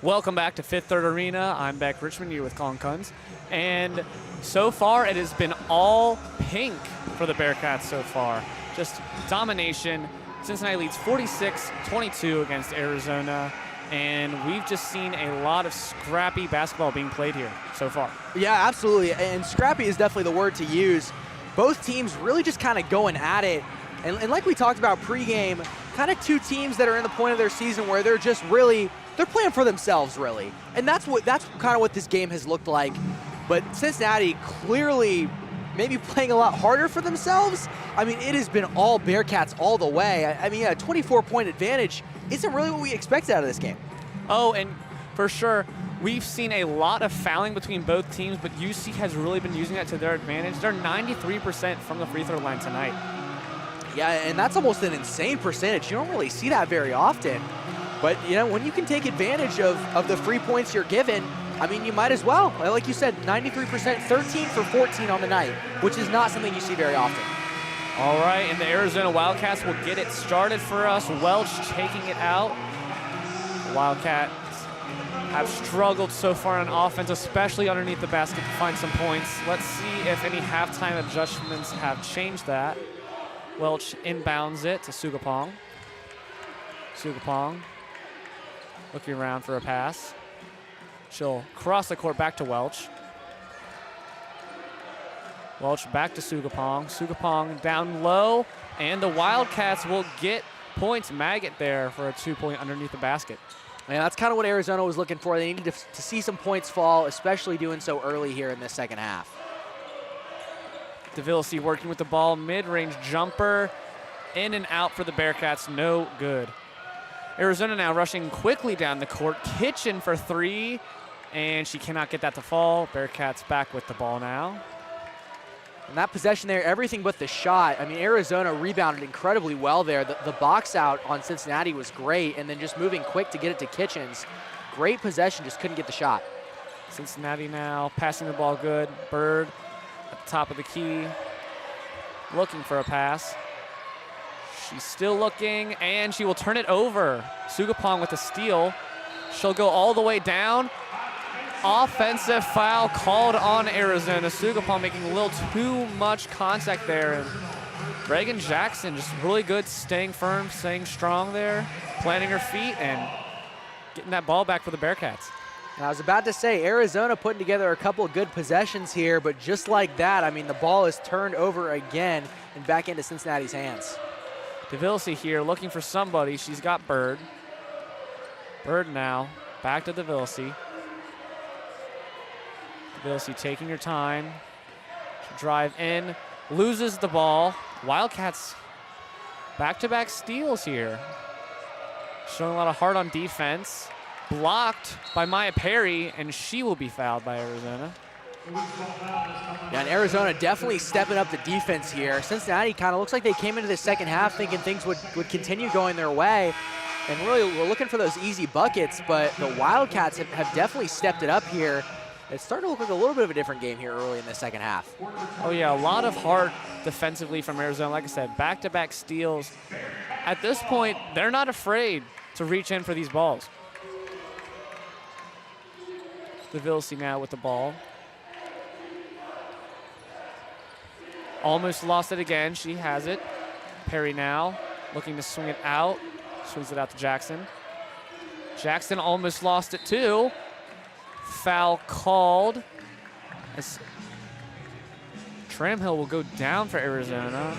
Welcome back to Fifth Third Arena. I'm Beck Richmond, here with Colin Kunz. And so far, it has been all pink for the Bearcats so far. Just domination. Cincinnati leads 46-22 against Arizona. And we've just seen a lot of scrappy basketball being played here so far. Yeah, absolutely. And scrappy is definitely the word to use. Both teams really just kind of going at it. And like we talked about pregame, kind of two teams that are in the point of their season where they're just really, they're playing for themselves, really. And that's kind of what this game has looked like. But Cincinnati clearly maybe playing a lot harder for themselves. I mean, it has been all Bearcats all the way. I mean, a 24-point advantage isn't really what we expected out of this game. Oh, and for sure, we've seen a lot of fouling between both teams, but UC has really been using that to their advantage. They're 93% from the free throw line tonight. Yeah, and that's almost an insane percentage. You don't really see that very often. But, you know, when you can take advantage of the free points you're given, I mean, you might as well. Like you said, 93%, 13 for 14 on the night, which is not something you see very often. All right, and the Arizona Wildcats will get it started for us. Welch taking it out. The Wildcats have struggled so far on offense, especially underneath the basket to find some points. Let's see if any halftime adjustments have changed that. Welch inbounds it to Sugapong. Sugapong looking around for a pass. She'll cross the court back to Welch. Welch back to Sugapong. Sugapong down low, and the Wildcats will get points. Maggot there for a 2-point underneath the basket. And that's kind of what Arizona was looking for. They needed to see some points fall, especially doing so early here in this second half. DeVilsi working with the ball, mid-range jumper, in and out for the Bearcats, no good. Arizona now rushing quickly down the court. Kitchen for three, and she cannot get that to fall. Bearcats back with the ball now. And that possession there, everything but the shot. I mean, Arizona rebounded incredibly well there. The box out on Cincinnati was great, and then just moving quick to get it to Kitchens. Great possession, just couldn't get the shot. Cincinnati now passing the ball good. Bird at the top of the key, looking for a pass. She's still looking, and she will turn it over. Sugapong with a steal. She'll go all the way down. Offensive foul called on Arizona. Sugapong making a little too much contact there. And Reagan Jackson just really good, staying firm, staying strong there, planting her feet and getting that ball back for the Bearcats. And I was about to say, Arizona putting together a couple of good possessions here, but just like that, I mean, the ball is turned over again and back into Cincinnati's hands. DeVilsi here looking for somebody. She's got Bird. Bird now back to DeVilsi. DeVilsi taking her time. She'll drive in, loses the ball. Wildcats back-to-back steals here. Showing a lot of heart on defense. Blocked by Maya Perry, and she will be fouled by Arizona. Yeah, and Arizona definitely stepping up the defense here. Cincinnati kind of looks like they came into the second half thinking things would continue going their way. And really, we're looking for those easy buckets, but the Wildcats have definitely stepped it up here. It's starting to look like a little bit of a different game here early in the second half. Oh, yeah, a lot of heart defensively from Arizona. Like I said, back-to-back steals. At this point, they're not afraid to reach in for these balls. DeVilsi now with the ball. Almost lost it again. She has it. Perry now looking to swing it out. Swings it out to Jackson. Jackson almost lost it too. Foul called. As Tramhill will go down for Arizona.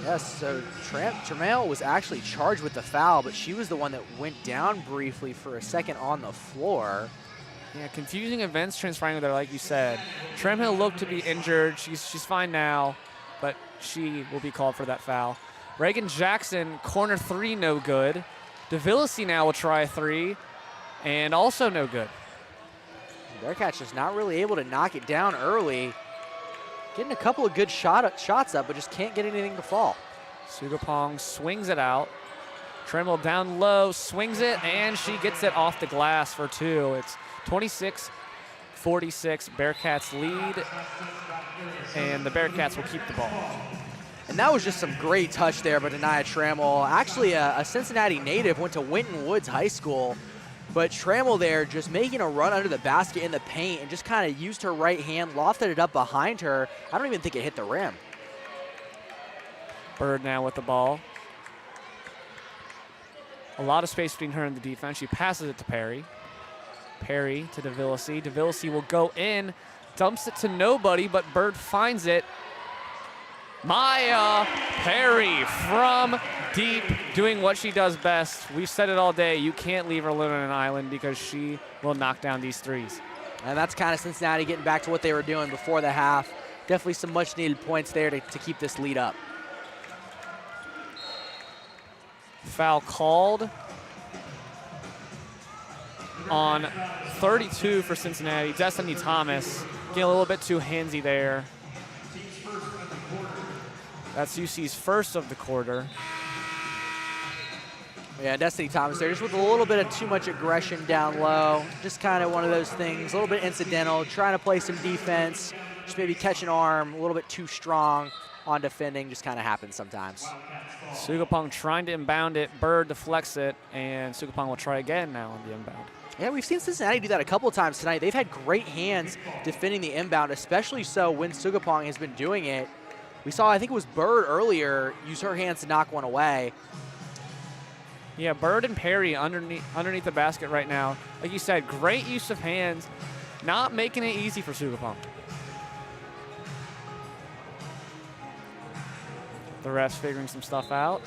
Yes, so Tramhill was actually charged with the foul, but she was the one that went down briefly for a second on the floor. Yeah, confusing events transpiring there, like you said. Tramhill looked to be injured. She's fine now, but she will be called for that foul. Reagan Jackson, corner three, no good. DeVilsi now will try a three, and also no good. Bearcats just not really able to knock it down early. Getting a couple of good shots up, but just can't get anything to fall. Sugapong swings it out. Tramhill down low, swings it, and she gets it off the glass for two. It's 26-46, Bearcats lead, and the Bearcats will keep the ball. And that was just some great touch there by Denia Trammell. Actually, a Cincinnati native, went to Winton Woods High School. But Trammell there just making a run under the basket in the paint and just kind of used her right hand, lofted it up behind her. I don't even think it hit the rim. Bird now with the ball. A lot of space between her and the defense. She passes it to Perry. Perry to DeVillisi. DeVillisi will go in, dumps it to nobody, but Bird finds it. Maya Perry from deep, doing what she does best. We've said it all day. You can't leave her alone on an island because she will knock down these threes. And that's kind of Cincinnati getting back to what they were doing before the half. Definitely some much needed points there to keep this lead up. Foul called on 32 for Cincinnati. Destiny Thomas getting a little bit too handsy there. That's UC's first of the quarter. Yeah, Destiny Thomas there, just with a little bit of too much aggression down low. Just kind of one of those things, a little bit incidental, trying to play some defense, just maybe catch an arm, a little bit too strong on defending, just kind of happens sometimes. Sugapong trying to inbound it, Bird deflects it, and Sugapong will try again now on the inbound. Yeah, we've seen Cincinnati do that a couple of times tonight. They've had great hands defending the inbound, especially so when Sugapong has been doing it. We saw, I think it was Bird earlier, use her hands to knock one away. Yeah, Bird and Perry underneath the basket right now. Like you said, great use of hands, not making it easy for Sugapong. The refs figuring some stuff out.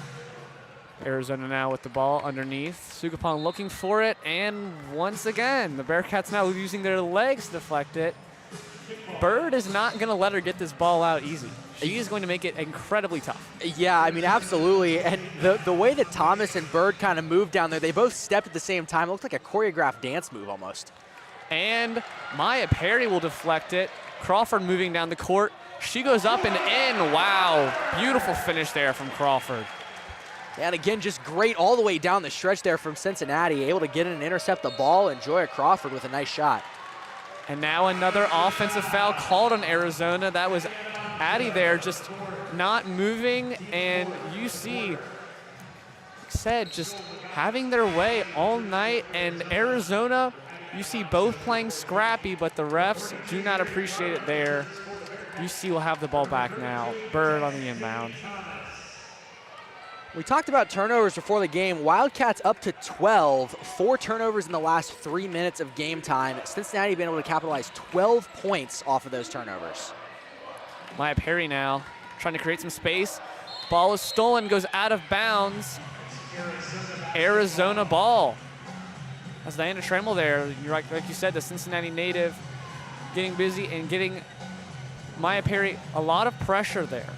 Arizona now with the ball underneath. Sugapong looking for it, and once again, the Bearcats now using their legs to deflect it. Bird is not going to let her get this ball out easy. She is going to make it incredibly tough. Yeah, I mean, absolutely. And the way that Thomas and Bird kind of moved down there, they both stepped at the same time. It looked like a choreographed dance move almost. And Maya Perry will deflect it. Crawford moving down the court. She goes up and in. Wow, beautiful finish there from Crawford. And again, just great all the way down the stretch there from Cincinnati, able to get in and intercept the ball, and Joya Crawford with a nice shot. And now another offensive foul called on Arizona. That was Addie there just not moving, and UC said just having their way all night. And Arizona, you see both playing scrappy, but the refs do not appreciate it there. UC will have the ball back now. Bird on the inbound. We talked about turnovers before the game. Wildcats up to 12, 4 turnovers in the last 3 minutes of game time. Cincinnati been able to capitalize 12 points off of those turnovers. Maya Perry now trying to create some space. Ball is stolen, goes out of bounds. Arizona ball. That's Denia Trammell there. You're like you said, the Cincinnati native getting busy and getting Maya Perry a lot of pressure there.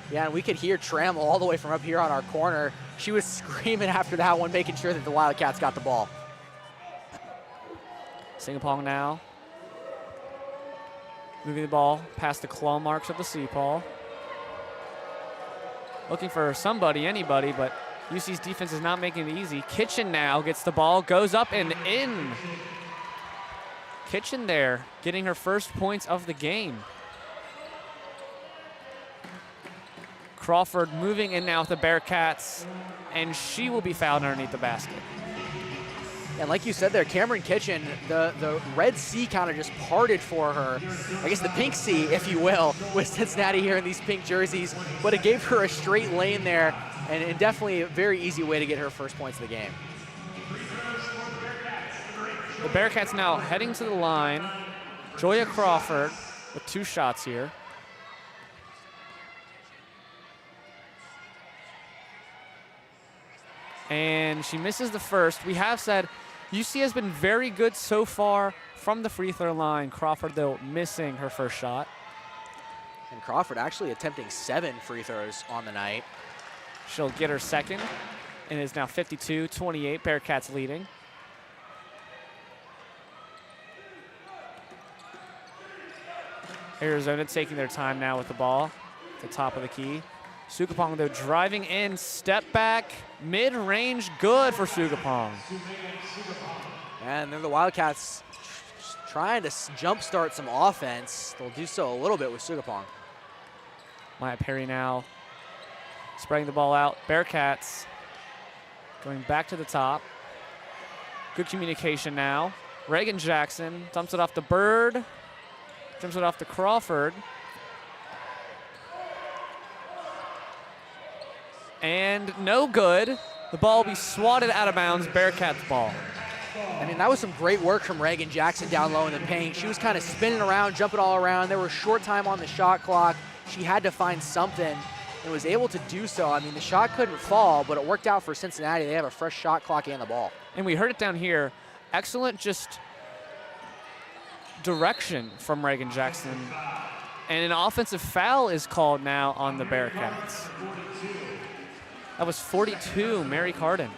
Yeah, and we could hear Trammell all the way from up here on our corner. She was screaming after that one, making sure that the Wildcats got the ball. Singapong now. Moving the ball past the claw marks of the Sea Paul. Looking for somebody, anybody, but UC's defense is not making it easy. Kitchen now gets the ball, goes up and in. Kitchen there, getting her first points of the game. Crawford moving in now with the Bearcats, and she will be fouled underneath the basket. And like you said there, Cameron Kitchen, the Red Sea kind of just parted for her. I guess the Pink Sea, if you will, with Cincinnati here in these pink jerseys. But it gave her a straight lane there, and definitely a very easy way to get her first points of the game. The Bearcats now heading to the line. Joya Crawford with 2 shots here. And she misses the first. We have said UC has been very good so far from the free throw line. Crawford, though, missing her first shot. And Crawford actually attempting 7 free throws on the night. She'll get her second, and is now 52-28. Bearcats leading. Arizona taking their time now with the ball at the top of the key. Sugapong, though, driving in, step back, mid-range, good for Sugapong. And then the Wildcats trying to jumpstart some offense. They'll do so a little bit with Sugapong. Maya Perry now spreading the ball out. Bearcats going back to the top. Good communication now. Reagan Jackson dumps it off to Bird. Dumps it off to Crawford. And no good. The ball will be swatted out of bounds. Bearcats ball. I mean, that was some great work from Reagan Jackson down low in the paint. She was kind of spinning around, jumping all around. There was short time on the shot clock. She had to find something and was able to do so. I mean, the shot couldn't fall, but it worked out for Cincinnati. They have a fresh shot clock and the ball. And we heard it down here. Excellent just direction from Reagan Jackson. And an offensive foul is called now on the Bearcats. That was 42, Mary Carden.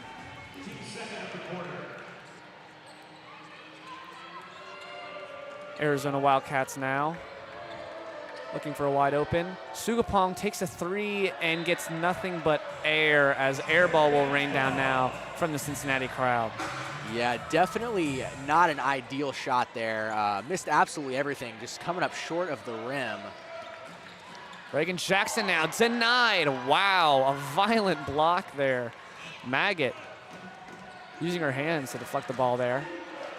Arizona Wildcats now looking for a wide open. Sugapong takes a three and gets nothing but air, as air ball will rain down now from the Cincinnati crowd. Yeah, definitely not an ideal shot there. Missed absolutely everything, just coming up short of the rim. Reagan Jackson now denied. Wow, a violent block there. Maggot using her hands to deflect the ball there.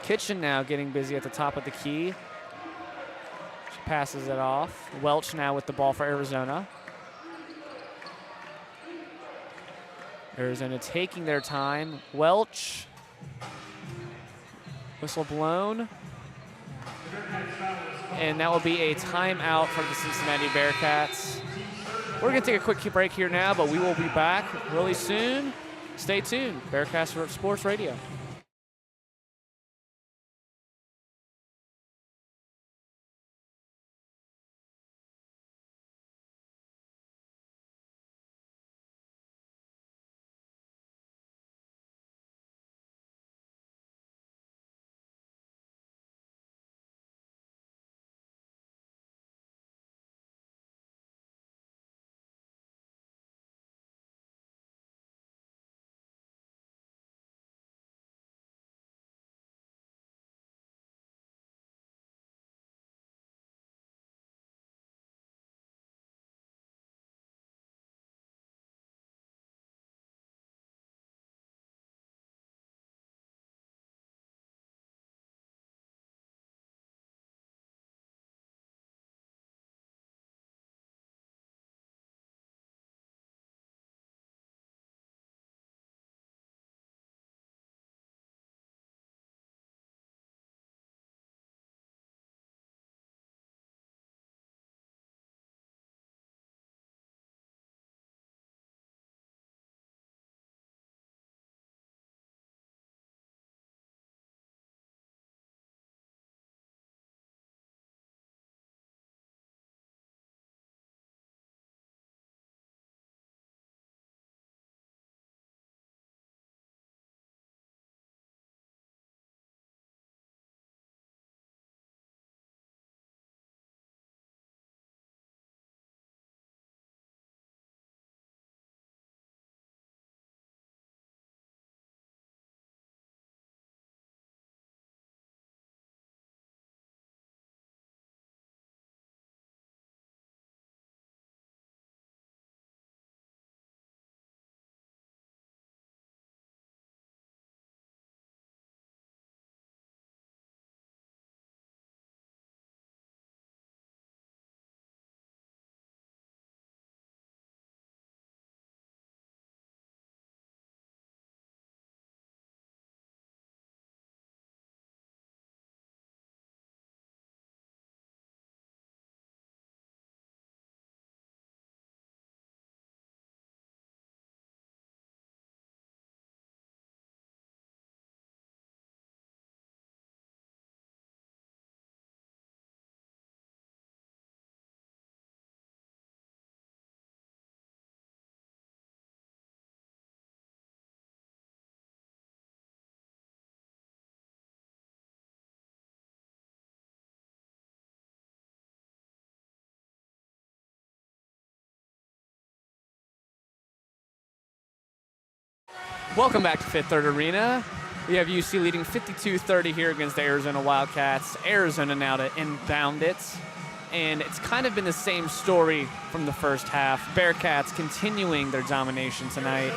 Kitchen now getting busy at the top of the key. She passes it off. Welch now with the ball for Arizona. Arizona taking their time. Welch. Whistle blown. And that will be a timeout for the Cincinnati Bearcats. We're going to take a quick break here now, but we will be back really soon. Stay tuned. Bearcats Sports Radio. Welcome back to Fifth Third Arena. We have UC leading 52-30 here against the Arizona Wildcats. Arizona now to inbound it. And it's kind of been the same story from the first half. Bearcats continuing their domination tonight.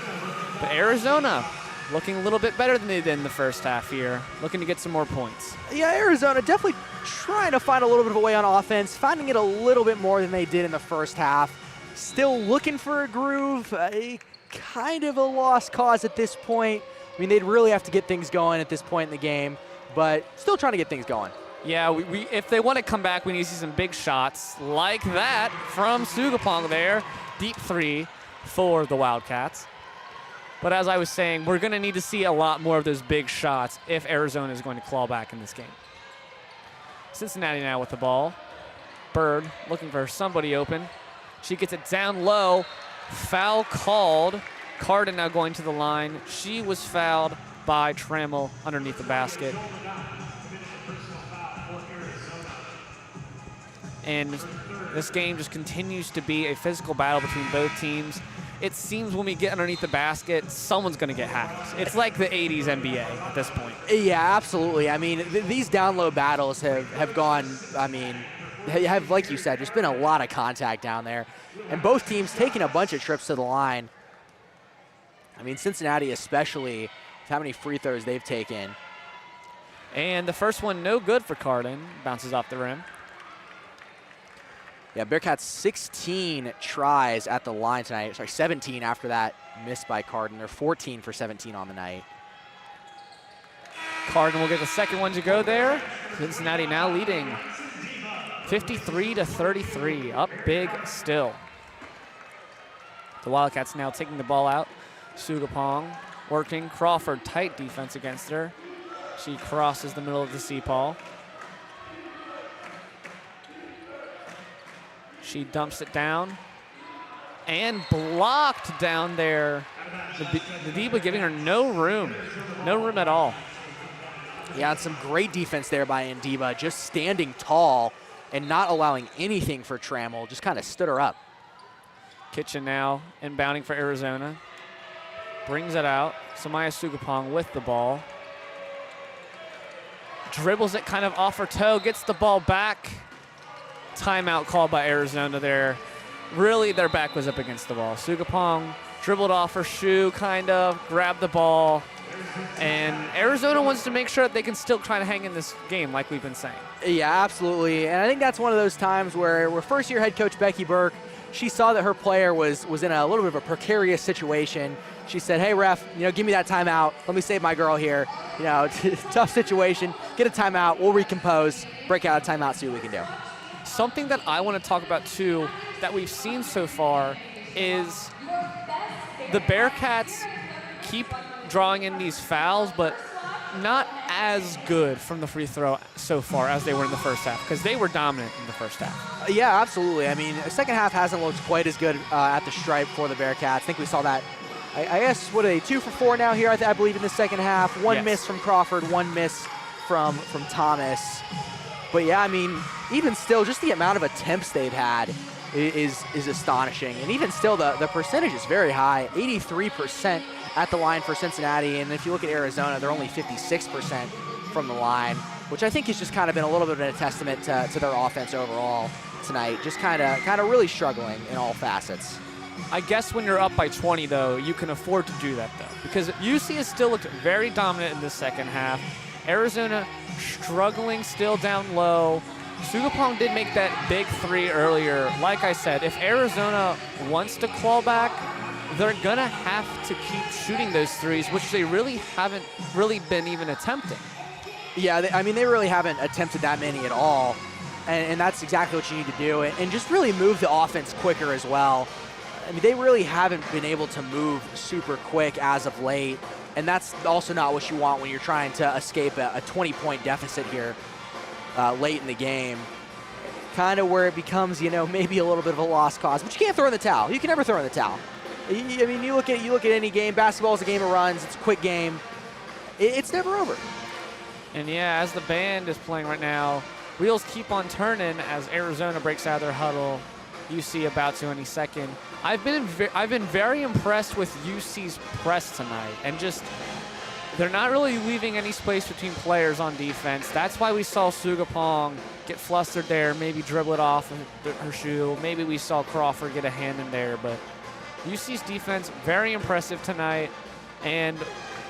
But Arizona looking a little bit better than they did in the first half here, looking to get some more points. Yeah, Arizona definitely trying to find a little bit of a way on offense, finding it a little bit more than they did in the first half. Still looking for a groove, kind of a lost cause at this point. I mean, they'd really have to get things going at this point in the game, but still trying to get things going. Yeah, if they want to come back, we need to see some big shots like that from Sugapong there. Deep three for the Wildcats. But as I was saying, we're going to need to see a lot more of those big shots if Arizona is going to claw back in this game. Cincinnati now with the ball. Bird looking for somebody open. She gets it down low. Foul called. Carden now going to the line. She was fouled by Trammell underneath the basket. And this game just continues to be a physical battle between both teams. It seems when we get underneath the basket, someone's going to get hacked. It's like the 80s NBA at this point. Yeah, absolutely. I mean, these down low battles have gone, I mean, have, like you said, there's been a lot of contact down there. And both teams taking a bunch of trips to the line. I mean, Cincinnati especially, how many free throws they've taken. And the first one no good for Carden. Bounces off the rim. Yeah, Bearcats 16 tries at the line tonight. Sorry, 17 after that miss by Carden. They're 14 for 17 on the night. Carden will get the second one to go there. Cincinnati now leading 53-33, up big still. The Wildcats now taking the ball out. Sugapong working. Crawford, tight defense against her. She crosses the middle of the C-Paul. She dumps it down and blocked down there. Ndiba giving her no room at all. Yeah, and some great defense there by Ndiba, just standing tall and not allowing anything for Trammell, just kind of stood her up. Kitchen now inbounding for Arizona. Brings it out. Samaya Sugapong with the ball. Dribbles it kind of off her toe, gets the ball back. Timeout called by Arizona there. Really, their back was up against the wall. Sugapong dribbled off her shoe, kind of, grabbed the ball. And Arizona wants to make sure that they can still try to hang in this game, like we've been saying. Yeah, absolutely. And I think that's one of those times where first-year head coach Becky Burke, she saw that her player was in a little bit of a precarious situation. She said, hey, ref, give me that timeout. Let me save my girl here. Tough situation. Get a timeout. We'll recompose. Break out a timeout, see what we can do. Something that I want to talk about, too, that we've seen so far is the Bearcats keep drawing in these fouls, but not as good from the free throw so far as they were in the first half, because they were dominant in the first half. Yeah, absolutely. I mean, the second half hasn't looked quite as good at the stripe for the Bearcats. I think we saw that, I guess, what are they, 2 for 4 now here, I believe, in the second half. One miss from Crawford, one miss from Thomas. But yeah, I mean, even still, just the amount of attempts they've had is astonishing. And even still, the percentage is very high, 83% at the line for Cincinnati. And if you look at Arizona, they're only 56% from the line, which I think has just kind of been a little bit of a testament to their offense overall tonight. Just kind of really struggling in all facets. I guess when you're up by 20, though, you can afford to do that, though, because UC has still looked very dominant in the second half. Arizona struggling still down low. Sugapong did make that big three earlier. Like I said, if Arizona wants to claw back, they're going to have to keep shooting those threes, which they really haven't been even attempting. Yeah, they really haven't attempted that many at all. And that's exactly what you need to do. And just really move the offense quicker as well. I mean, they really haven't been able to move super quick as of late. And that's also not what you want when you're trying to escape a 20-point deficit here late in the game. Kind of where it becomes, maybe a little bit of a lost cause. But you can't throw in the towel. You can never throw in the towel. I mean, you look at any game. Basketball is a game of runs. It's a quick game. It's never over. And yeah, as the band is playing right now, wheels keep on turning as Arizona breaks out of their huddle. UC about to any second. I've been very impressed with UC's press tonight, and just they're not really leaving any space between players on defense. That's why we saw Sugapong get flustered there, maybe dribble it off of her shoe. Maybe we saw Crawford get a hand in there. But UC's defense, very impressive tonight. And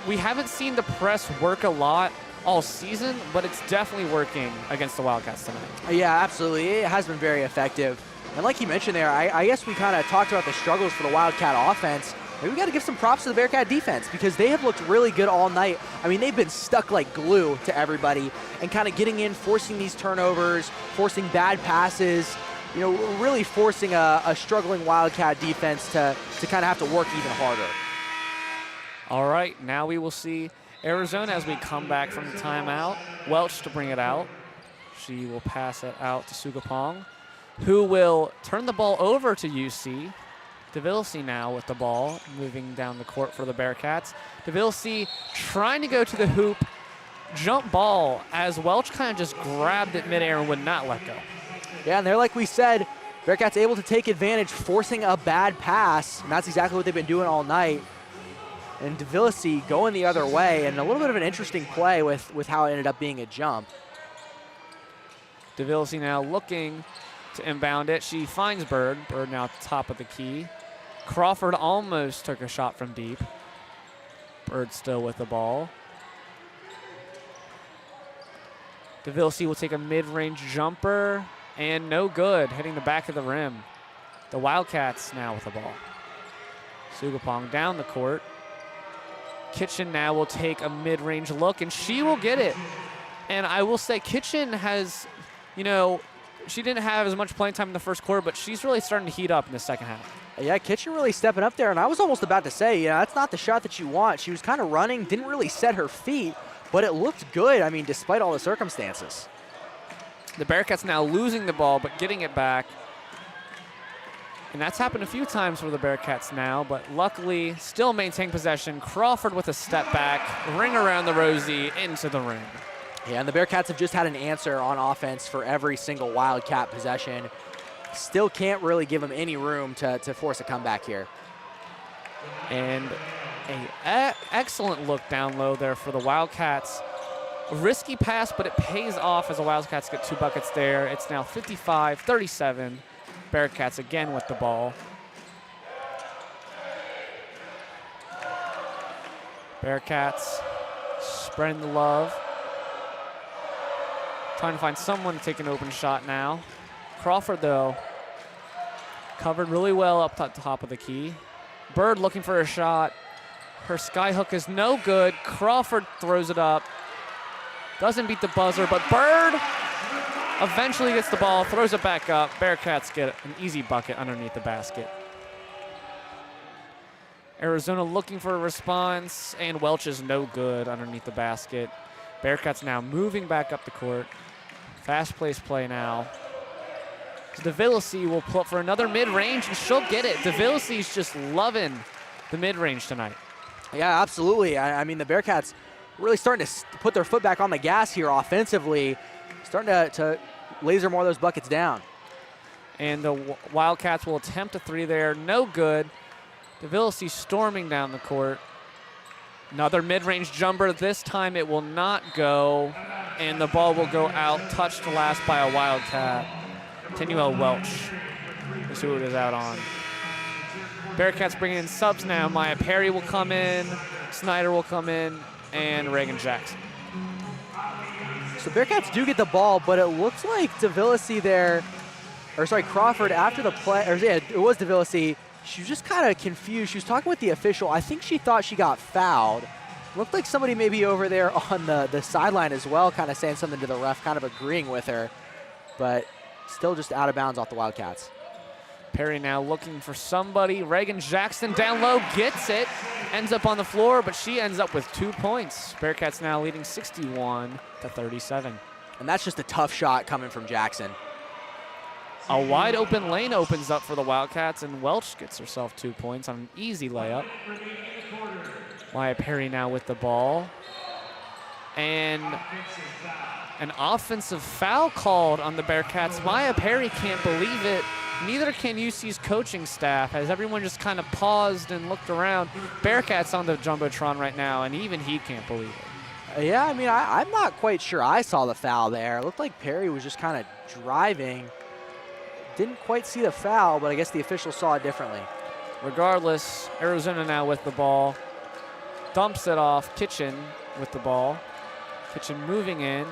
we haven't seen the press work a lot all season, but it's definitely working against the Wildcats tonight. Yeah, absolutely. It has been very effective. And like you mentioned there, I guess we kind of talked about the struggles for the Wildcat offense. Maybe we got to give some props to the Bearcat defense because they have looked really good all night. I mean, they've been stuck like glue to everybody and kind of getting in, forcing these turnovers, forcing bad passes, you know, really forcing a struggling Wildcat defense to kind of have to work even harder. All right, now we will see Arizona as we come back from the timeout. Welch to bring it out. She will pass it out to Sugapong, who will turn the ball over to UC. DeVilsey now with the ball, moving down the court for the Bearcats. DeVilsey trying to go to the hoop, jump ball, as Welch kind of just grabbed it midair and would not let go. Yeah, and there, like we said, Bearcats able to take advantage, forcing a bad pass, and that's exactly what they've been doing all night. And DeVilsey going the other way, and a little bit of an interesting play with how it ended up being a jump. DeVilsey now looking to inbound it. She finds Bird. Bird now at the top of the key. Crawford almost took a shot from deep. Bird still with the ball. DeVilsey will take a mid-range jumper, and no good, hitting the back of the rim. The Wildcats now with the ball. Sugapong down the court. Kitchen now will take a mid-range look, and she will get it. And I will say Kitchen has, you know, she didn't have as much playing time in the first quarter, but she's really starting to heat up in the second half. Yeah, Kitchen really stepping up there, and I was almost about to say, yeah, that's not the shot that you want. She was kind of running, didn't really set her feet, but it looked good, I mean, despite all the circumstances. The Bearcats now losing the ball, but getting it back. And that's happened a few times for the Bearcats now, but luckily still maintain possession. Crawford with a step back, ring around the Rosie, into the ring. Yeah, and the Bearcats have just had an answer on offense for every single Wildcat possession. Still can't really give them any room to force a comeback here. And an excellent look down low there for the Wildcats. A risky pass, but it pays off as the Wildcats get 2 buckets there. It's now 55-37. Bearcats again with the ball. Bearcats spreading the love. Trying to find someone to take an open shot now. Crawford, though, covered really well up at the top of the key. Bird looking for a shot. Her sky hook is no good. Crawford throws it up. Doesn't beat the buzzer, but Bird eventually gets the ball, throws it back up. Bearcats get an easy bucket underneath the basket. Arizona looking for a response, and Welch is no good underneath the basket. Bearcats now moving back up the court. Fast-paced play now. DeVilsey will pull up for another mid-range, and she'll get it. DeVilsey's just loving the mid-range tonight. Yeah, absolutely. I mean, the Bearcats really starting to put their foot back on the gas here offensively, starting to laser more of those buckets down. And the Wildcats will attempt a 3 there. No good. DeVilsey storming down the court. Another mid-range jumper. This time it will not go, and the ball will go out, touched last by a Wildcat. Tenuel Welch is who it is out on. Bearcats bringing in subs now. Maya Perry will come in, Snyder will come in, and Reagan Jackson. So Bearcats do get the ball, but it looks like DeVilsey there, or sorry, Crawford after the play, or yeah, it was DeVilsey. She was just kind of confused. She was talking with the official. I think she thought she got fouled. Looked like somebody maybe over there on the sideline as well, kind of saying something to the ref, kind of agreeing with her, but still just out of bounds off the Wildcats. Perry now looking for somebody. Reagan Jackson down low, gets it, ends up on the floor, but she ends up with 2 points. Bearcats now leading 61-37. And that's just a tough shot coming from Jackson. A wide open lane opens up for the Wildcats, and Welch gets herself 2 points on an easy layup. Maya Perry now with the ball. And an offensive foul called on the Bearcats. Maya Perry can't believe it. neither can UC's coaching staff, as everyone just kind of paused and looked around. Bearcats on the Jumbotron right now, and even he can't believe it. Yeah, I mean, I'm not quite sure I saw the foul there. It looked like Perry was just kind of driving. Didn't quite see the foul, but I guess the officials saw it differently. Regardless, Arizona now with the ball. Dumps it off. Kitchen with the ball. Kitchen moving in.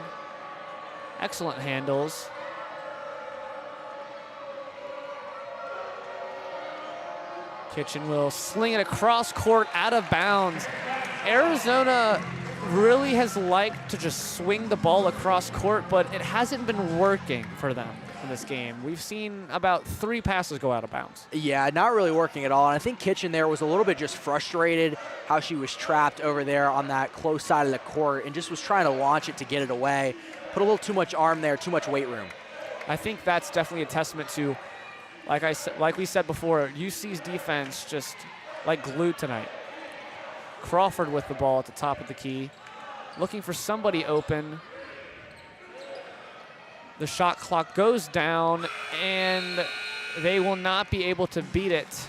Excellent handles. Kitchen will sling it across court, out of bounds. Arizona really has liked to just swing the ball across court, but it hasn't been working for them in this game. We've seen about 3 passes go out of bounds. Yeah, not really working at all. And I think Kitchen there was a little bit just frustrated how she was trapped over there on that close side of the court and just was trying to launch it to get it away. Put a little too much arm there, too much weight room. I think that's definitely a testament to, like we said before, UC's defense just like glue tonight. Crawford with the ball at the top of the key, looking for somebody open. The shot clock goes down, and they will not be able to beat it.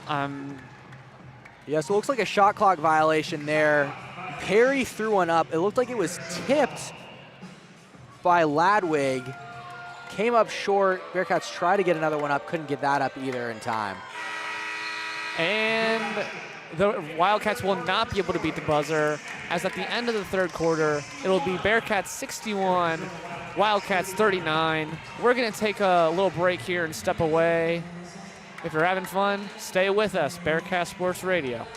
Yeah, so it looks like a shot clock violation there. Perry threw one up. It looked like it was tipped by Ladwig. Came up short. Bearcats tried to get another one up. Couldn't get that up either in time. And the Wildcats will not be able to beat the buzzer, as at the end of the third quarter, it'll be Bearcats 61, Wildcats 39. We're going to take a little break here and step away. If you're having fun, stay with us, Bearcat Sports Radio.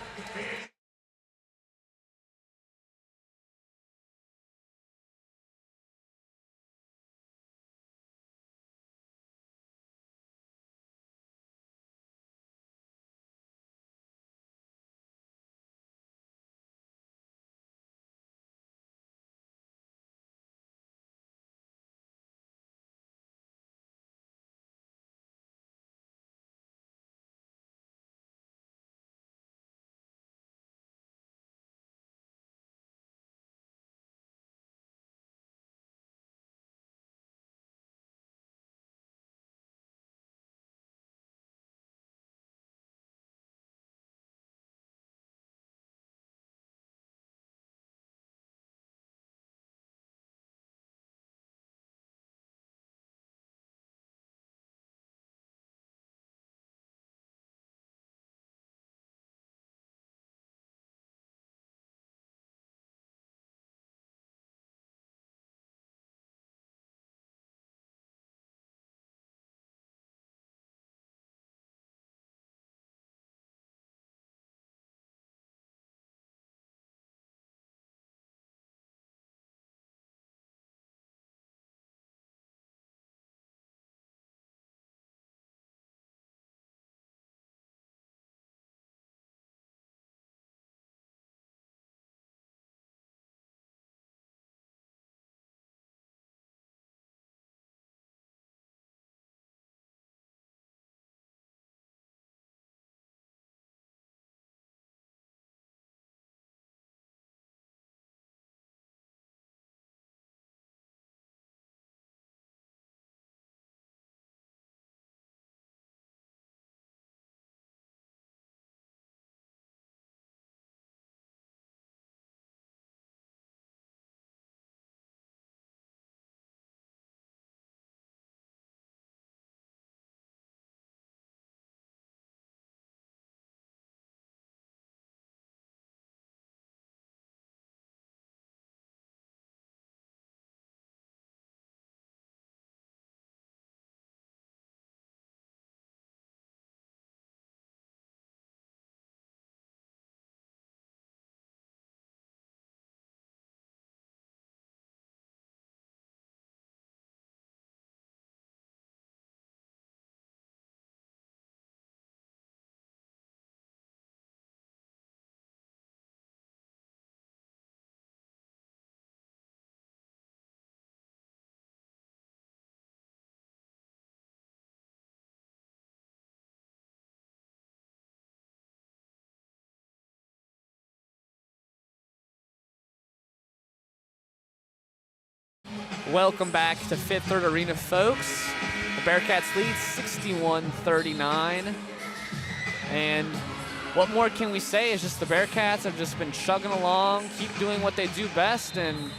Welcome back to Fifth Third Arena, folks. The Bearcats lead 61-39. And what more can we say? It's just the Bearcats have just been chugging along, keep doing what they do best, and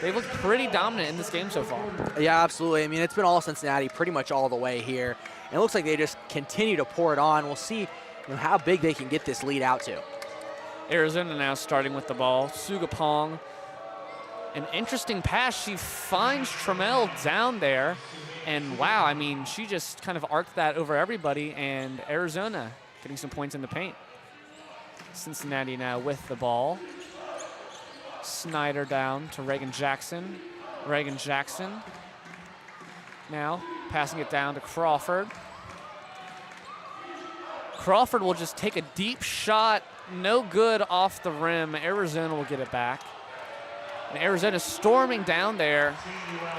they've looked pretty dominant in this game so far. Yeah, absolutely. I mean, it's been all Cincinnati pretty much all the way here. And it looks like they just continue to pour it on. We'll see how big they can get this lead out to. Arizona now starting with the ball. Sugapong, an interesting pass. She finds Trammell down there. And wow, I mean, she just kind of arced that over everybody, and Arizona getting some points in the paint. Cincinnati now with the ball. Snyder down to Reagan Jackson. Reagan Jackson now passing it down to Crawford. Crawford will just take a deep shot, no good off the rim. Arizona will get it back. And Arizona storming down there.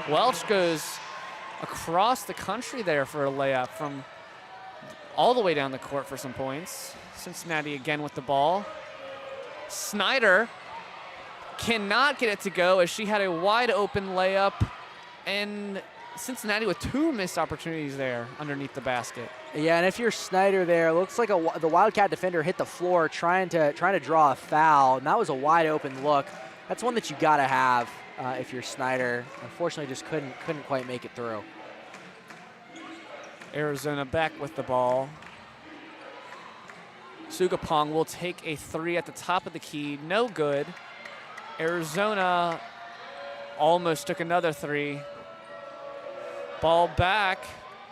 Welch goes across the country there for a layup from all the way down the court for some points. Cincinnati again with the ball. Snyder cannot get it to go as she had a wide open layup, and Cincinnati with 2 missed opportunities there underneath the basket. Yeah, and if you're Snyder there, it looks like the Wildcat defender hit the floor trying to draw a foul, and that was a wide open look. That's one that you gotta have if you're Snyder. Unfortunately, just couldn't quite make it through. Arizona back with the ball. Sugapong will take a 3 at the top of the key, no good. Arizona almost took another 3. Ball back.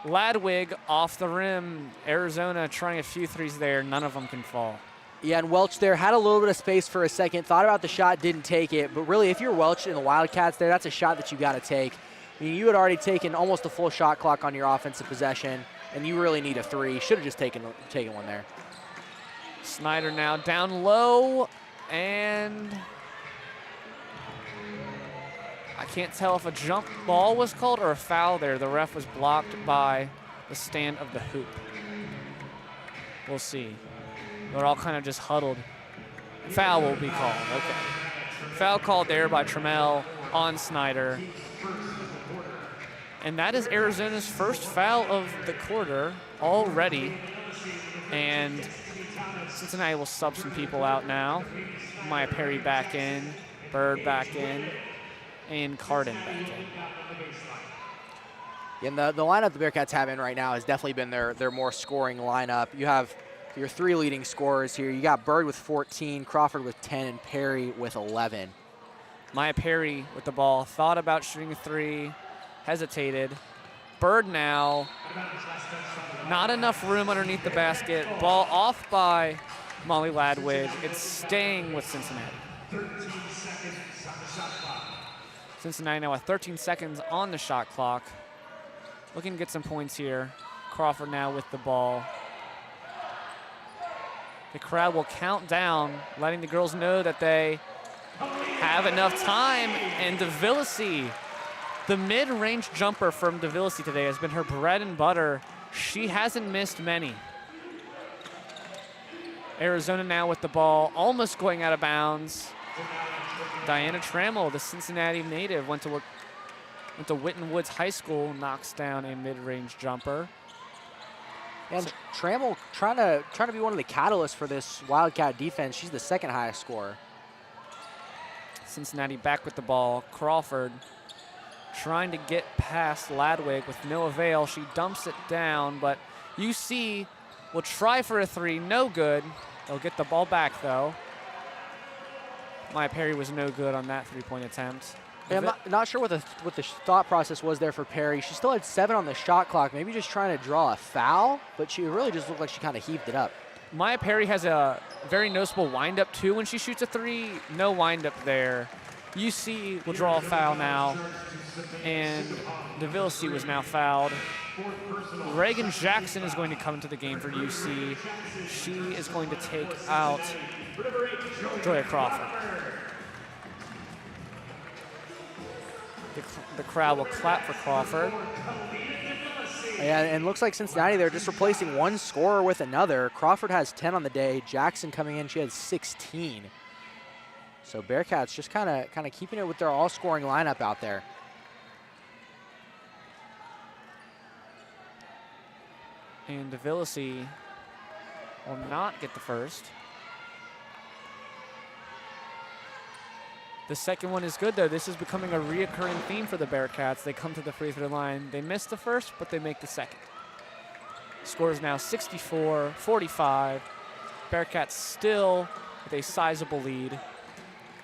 Ladwig off the rim. Arizona trying a few threes there. None of them can fall. Yeah, and Welch there had a little bit of space for a second, thought about the shot, didn't take it. But really, if you're Welch and the Wildcats there, that's a shot that you got to take. I mean, you had already taken almost a full shot clock on your offensive possession, and you really need a 3. Should have just taken one there. Snyder now down low, and I can't tell if a jump ball was called or a foul there. The ref was blocked by the stand of the hoop. We'll see. They're all kind of just huddled. Foul will be called, okay. Foul called there by Trammell on Snyder. And that is Arizona's first foul of the quarter already. And Cincinnati will sub some people out now. Maya Perry back in, Bird back in, and Carden back in. And the lineup the Bearcats have in right now has definitely been their more scoring lineup. You have your 3 leading scorers here. You got Bird with 14, Crawford with 10, and Perry with 11. Maya Perry with the ball, thought about shooting a 3, hesitated. Bird now, not enough room underneath the basket. Ball off by Molly Ladwig. It's staying with Cincinnati. Cincinnati now with 13 seconds on the shot clock. Looking to get some points here. Crawford now with the ball. The crowd will count down, letting the girls know that they have enough time. And DeVillisi, the mid-range jumper from DeVillisi today has been her bread and butter. She hasn't missed many. Arizona now with the ball, almost going out of bounds. Diana Trammell, the Cincinnati native, went to Whitten Woods High School, knocks down a mid-range jumper. And Trammell trying to be one of the catalysts for this Wildcat defense. She's the 2nd highest scorer. Cincinnati back with the ball. Crawford trying to get past Ladwig with no avail. She dumps it down, but UC will try for a 3, no good. They'll get the ball back though. Maya Perry was no good on that 3-point attempt. Yeah, I'm not sure what the thought process was there for Perry. She still had 7 on the shot clock, maybe just trying to draw a foul, but she really just looked like she kind of heaved it up. Maya Perry has a very noticeable windup too when she shoots a 3. No windup there. UC will draw a foul now, and DeVillisi was now fouled. Reagan Jackson is going to come into the game for UC. She is going to take out Joya Crawford. The crowd will clap for Crawford. Yeah, and it looks like Cincinnati, they're just replacing one scorer with another. Crawford has 10 on the day. Jackson coming in, she had 16. So Bearcats just kind of keeping it with their all-scoring lineup out there. And DeVillisi will not get the first. The second one is good, though. This is becoming a reoccurring theme for the Bearcats. They come to the free throw line. They miss the first, but they make the second. Score is now 64-45. Bearcats still with a sizable lead.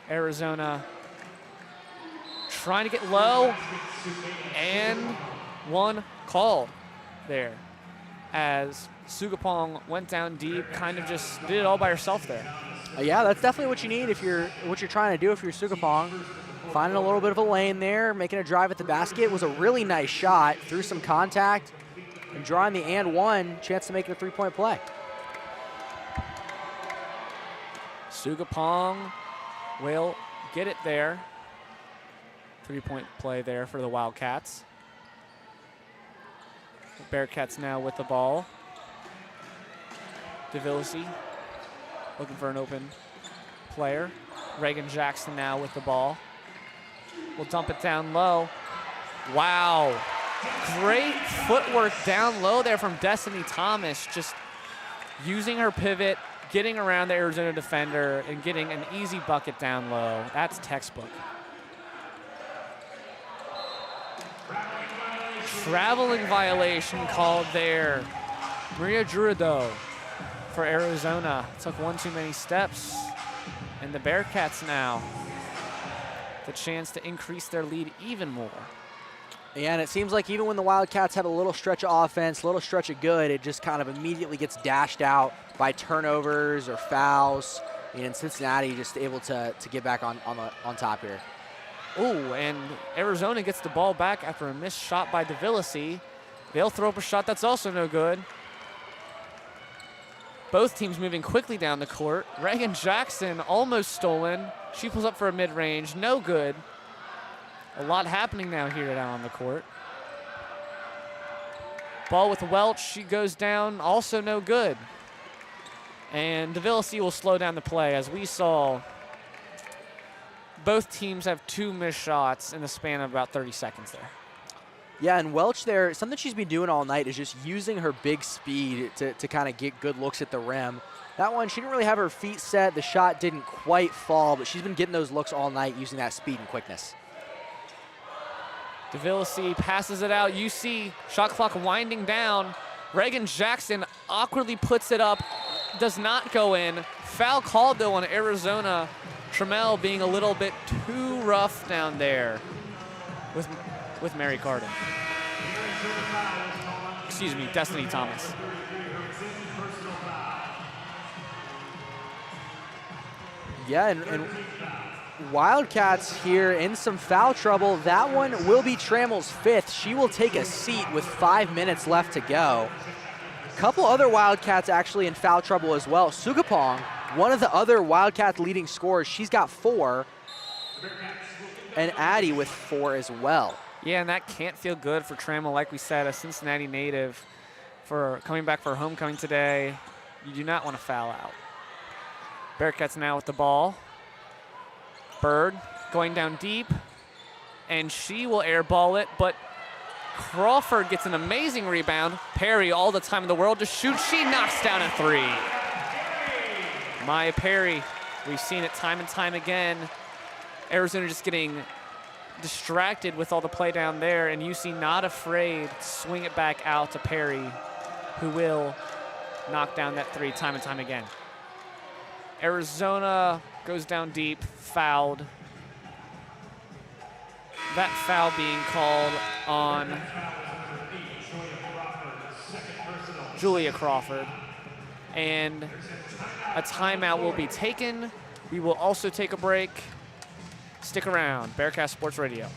Arizona trying to get low, and one called there as Sugapong went down deep, kind of just did it all by herself there. Yeah, that's definitely what you need if you're trying to do if you're Sugapong. Finding a little bit of a lane there, making a drive at the basket was a really nice shot, through some contact, and drawing the and one, chance to make it a three-point play. Sugapong will get it there. Three-point play there for the Wildcats. The Bearcats now with the ball. DeVillisi looking for an open player. Reagan Jackson now with the ball. Will dump it down low. Wow. Great footwork down low there from Destiny Thomas, just using her pivot, getting around the Arizona defender, and getting an easy bucket down low. That's textbook. Traveling violation called there. Maria Jurado for Arizona. Took one too many steps. And the Bearcats now the chance to increase their lead even more. Yeah, and it seems like even when the Wildcats have a little stretch of offense, a little stretch of good, it just kind of immediately gets dashed out by turnovers or fouls. And Cincinnati just able to get back on top here. Oh, and Arizona gets the ball back after a missed shot by DeVillisi. They'll throw up a shot that's also no good. Both teams moving quickly down the court. Reagan Jackson almost stolen. She pulls up for a mid-range, no good. A lot happening now here down on the court. Ball with Welch, she goes down, also no good. And DeVillisi will slow down the play. As we saw, both teams have two missed shots in the span of about 30 seconds there. Yeah, and Welch there, something she's been doing all night is just using her big speed to kind of get good looks at the rim. That one, she didn't really have her feet set. The shot didn't quite fall, but she's been getting those looks all night using that speed and quickness. DeVillisi passes it out. You see shot clock winding down. Reagan Jackson awkwardly puts it up, does not go in. Foul called, though, on Arizona. Trammell being a little bit too rough down there with Mary Carden. Excuse me, Destiny Thomas. Yeah, and Wildcats here in some foul trouble. That one will be Trammell's fifth. She will take a seat with 5 minutes left to go. A couple other Wildcats actually in foul trouble as well. Sugapong, one of the other Wildcats leading scorers, she's got 4. And Addie with 4 as well. Yeah, and that can't feel good for Trammell. Like we said, a Cincinnati native for coming back for homecoming today. You do not want to foul out. Bearcats now with the ball. Bird going down deep, and she will airball it, but Crawford gets an amazing rebound. Perry, all the time in the world to shoot. She knocks down a 3. Maya Perry, we've seen it time and time again. Arizona just getting distracted with all the play down there, and UC not afraid to swing it back out to Perry, who will knock down that 3 time and time again. Arizona goes down deep, fouled. That foul being called on Julia Crawford. And a timeout will be taken. We will also take a break. Stick around, Bearcat Sports Radio.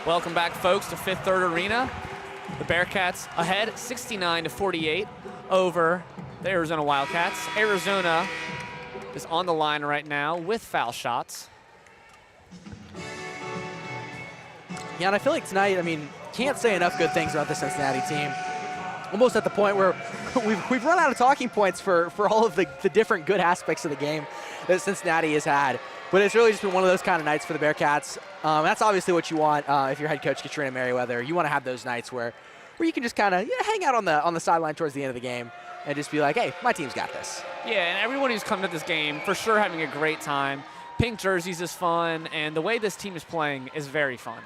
Welcome back, folks, to Fifth Third Arena. The Bearcats ahead 69-48 over the Arizona Wildcats. Arizona is on the line right now with foul shots. Yeah, and I feel like tonight, I mean, can't say enough good things about the Cincinnati team. Almost at the point where we've run out of talking points for all of the different good aspects of the game that Cincinnati has had. But it's really just been one of those kind of nights for the Bearcats. That's obviously what you want if you're head coach Katrina Merriweather. You want to have those nights where you can just kind of hang out on the sideline towards the end of the game and just be like, hey, my team's got this. Yeah, and everyone who's come to this game for sure having a great time. Pink jerseys is fun, and the way this team is playing is very fun.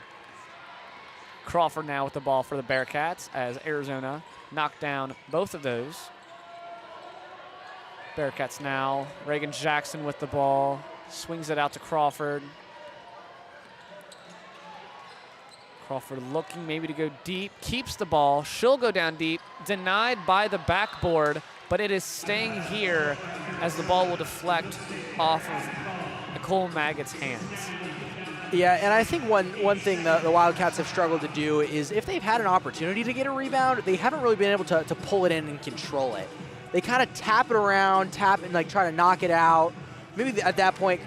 Crawford now with the ball for the Bearcats as Arizona knocked down both of those. Bearcats now. Reagan Jackson with the ball. Swings it out to Crawford. Crawford looking maybe to go deep. Keeps the ball. She'll go down deep. Denied by the backboard, but it is staying here as the ball will deflect off of Nicole Maggott's hands. Yeah, and I think one thing the Wildcats have struggled to do is if they've had an opportunity to get a rebound, they haven't really been able to pull it in and control it. They kind of tap it around, tap and like try to knock it out. Maybe at that point,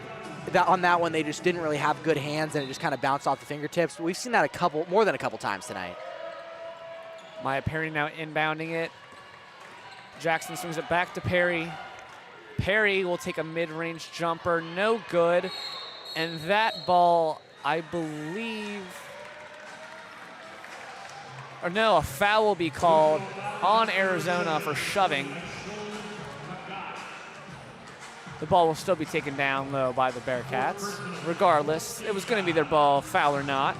on that one, they just didn't really have good hands and it just kind of bounced off the fingertips. But we've seen that more than a couple times tonight. Maya Perry now inbounding it. Jackson swings it back to Perry. Perry will take a mid-range jumper, no good. And that ball, I believe, or no, a foul will be called on Arizona for shoving. The ball will still be taken down low by the Bearcats. Regardless, it was going to be their ball, foul or not.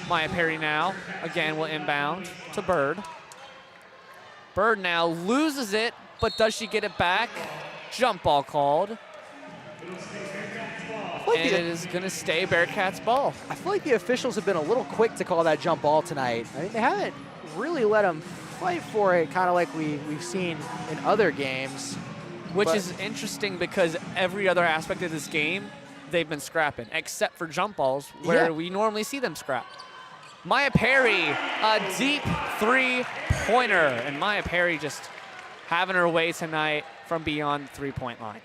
Maya Perry now, again, will inbound to Bird. Bird now loses it, but does she get it back? Jump ball called. And it is going to stay Bearcats ball. I feel like the officials have been a little quick to call that jump ball tonight. I mean, they haven't really let them fight for it, kind of like we've seen in other games. Which is interesting because every other aspect of this game, they've been scrapping, except for jump balls, where we normally see them scrap. Maya Perry, a deep three-pointer. And Maya Perry just having her way tonight from beyond the three-point line.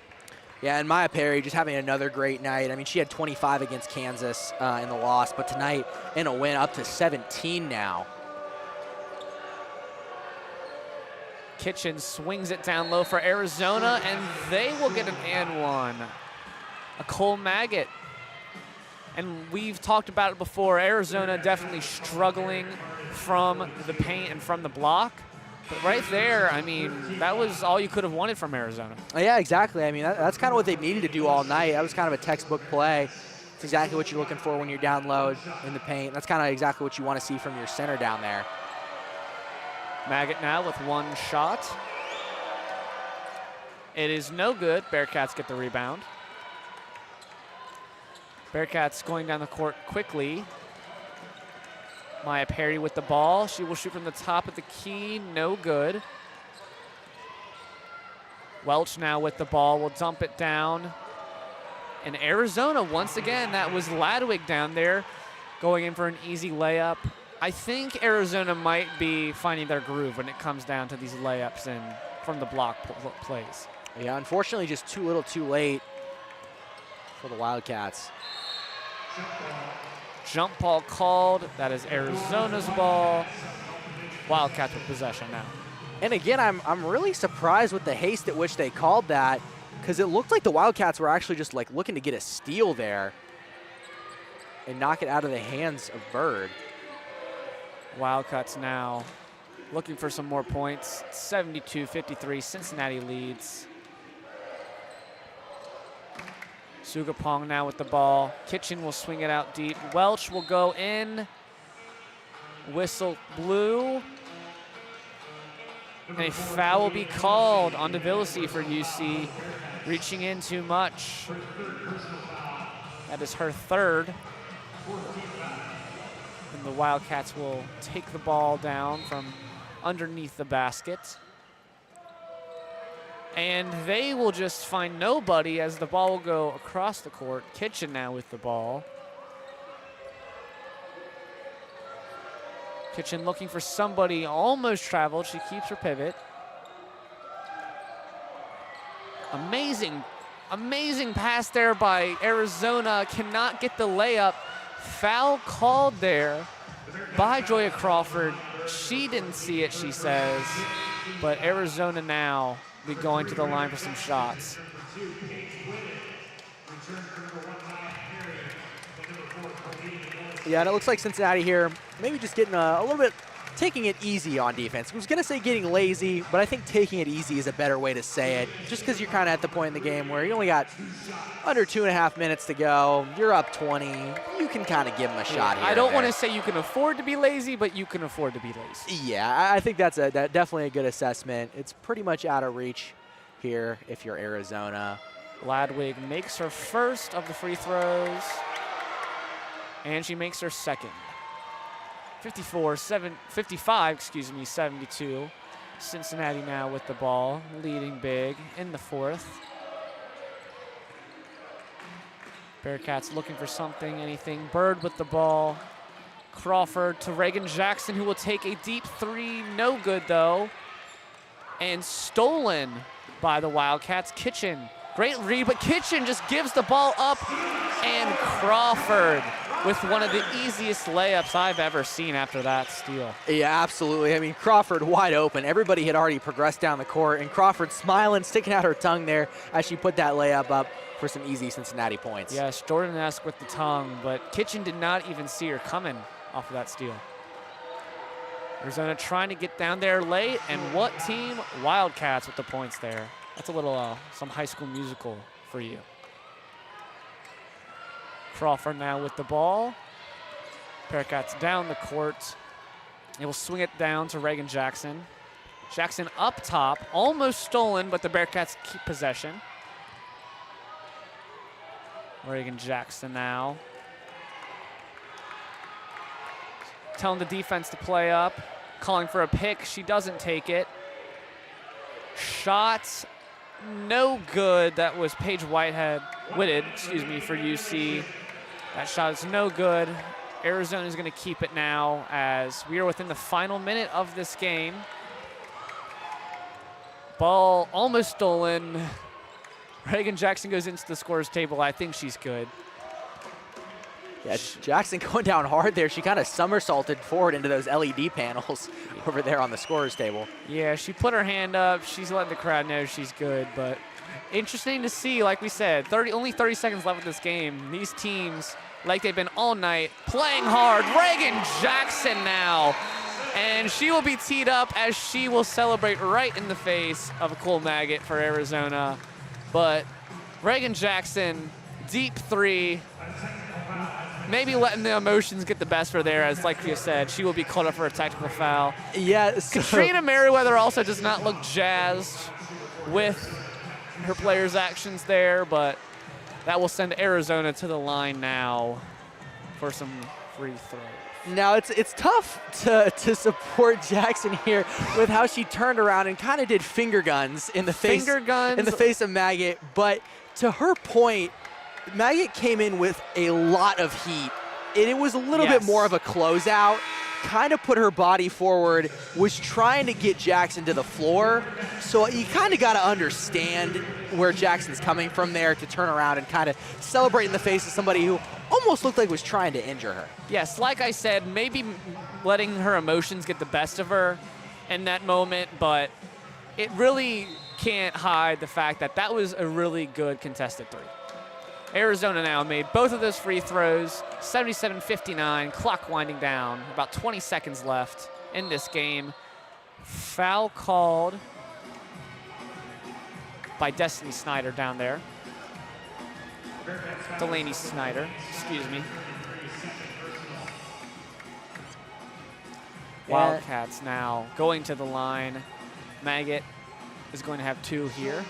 Yeah, and Maya Perry just having another great night. I mean, she had 25 against Kansas in the loss, but tonight in a win up to 17 now. Kitchen swings it down low for Arizona, and they will get an and one. A Cole Maggot. And we've talked about it before. Arizona definitely struggling from the paint and from the block. But right there, I mean, that was all you could have wanted from Arizona. Yeah, exactly. I mean, that's kind of what they needed to do all night. That was kind of a textbook play. It's exactly what you're looking for when you're down low in the paint. That's kind of exactly what you want to see from your center down there. Maggot now with one shot. It is no good. Bearcats get the rebound. Bearcats going down the court quickly. Maya Perry with the ball. She will shoot from the top of the key. No good. Welch now with the ball. Will dump it down. And Arizona, once again, that was Ladwig down there going in for an easy layup. I think Arizona might be finding their groove when it comes down to these layups and from the block plays. Yeah, unfortunately, just too little too late for the Wildcats. Jump ball called. That is Arizona's ball. Wildcats with possession now. And again, I'm really surprised with the haste at which they called that, because it looked like the Wildcats were actually just like looking to get a steal there and knock it out of the hands of Bird. Wildcats now looking for some more points. 72-53, Cincinnati leads. Sugapong now with the ball. Kitchen will swing it out deep. Welch will go in. Whistle blew. And a foul will be called on Devilisi for UC, reaching in too much. That is her third. And the Wildcats will take the ball down from underneath the basket. And they will just find nobody as the ball will go across the court. Kitchen now with the ball. Kitchen looking for somebody, almost traveled. She keeps her pivot. Amazing pass there by Arizona. Cannot get the layup. Foul called there by Joya Crawford. She didn't see it, she says. But Arizona now be going to the line for some shots. Yeah, and it looks like Cincinnati here maybe just getting a little bit, taking it easy on defense. I was going to say getting lazy, but I think taking it easy is a better way to say it, just because you're kind of at the point in the game where you only got under 2.5 minutes to go. You're up 20. You can kind of give them a shot here. I don't want to say you can afford to be lazy, but you can afford to be lazy. Yeah, I think that's definitely a good assessment. It's pretty much out of reach here if you're Arizona. Ladwig makes her first of the free throws, and she makes her second. 55, 72. Cincinnati now with the ball, leading big in the fourth. Bearcats looking for something, anything. Bird with the ball. Crawford to Reagan Jackson, who will take a deep three. No good, though. And stolen by the Wildcats. Kitchen, great read, but Kitchen just gives the ball up. And Crawford with one of the easiest layups I've ever seen after that steal. Yeah, absolutely. I mean, Crawford wide open. Everybody had already progressed down the court, and Crawford smiling, sticking out her tongue there as she put that layup up for some easy Cincinnati points. Yes, Jordan-esque with the tongue, but Kitchen did not even see her coming off of that steal. Arizona trying to get down there late, and what team? Wildcats with the points there. That's a little some High School Musical for you. Crawford now with the ball. Bearcats down the court. They will swing it down to Reagan Jackson. Jackson up top, almost stolen, but the Bearcats keep possession. Reagan Jackson now. Telling the defense to play up. Calling for a pick. She doesn't take it. Shots no good. That was Paige Whitted, for UC. That shot is no good. Arizona is going to keep it now as we are within the final minute of this game. Ball almost stolen. Reagan Jackson goes into the scorer's table. I think she's good. Yeah, Jackson going down hard there. She kind of somersaulted forward into those LED panels over there on the scorer's table. Yeah, she put her hand up. She's letting the crowd know she's good, but interesting to see, like we said, only 30 seconds left of this game. These teams, like they've been all night, playing hard. Reagan Jackson now, and she will be teed up as she will celebrate right in the face of a Cole Maggot for Arizona. But Reagan Jackson, deep three, maybe letting the emotions get the best for her there, as like you said, she will be called up for a technical foul. Yeah. So Katrina Merriweather also does not look jazzed with her players' actions there, but that will send Arizona to the line now for some free throws. Now it's tough to support Jackson here with how she turned around and kind of did finger guns in the face of Maggot. But to her point, Maggot came in with a lot of heat, and it was a little bit more of a closeout. Kind of put her body forward, was trying to get Jackson to the floor. So you kind of got to understand where Jackson's coming from there to turn around and kind of celebrate in the face of somebody who almost looked like was trying to injure her. Yes, like I said, maybe letting her emotions get the best of her in that moment, but it really can't hide the fact that that was a really good contested three. Arizona now made both of those free throws, 77-59, clock winding down, about 20 seconds left in this game. Foul called by Destiny Snyder down there. Delaney Snyder, excuse me. Wildcats now going to the line. Maggot is going to have two here.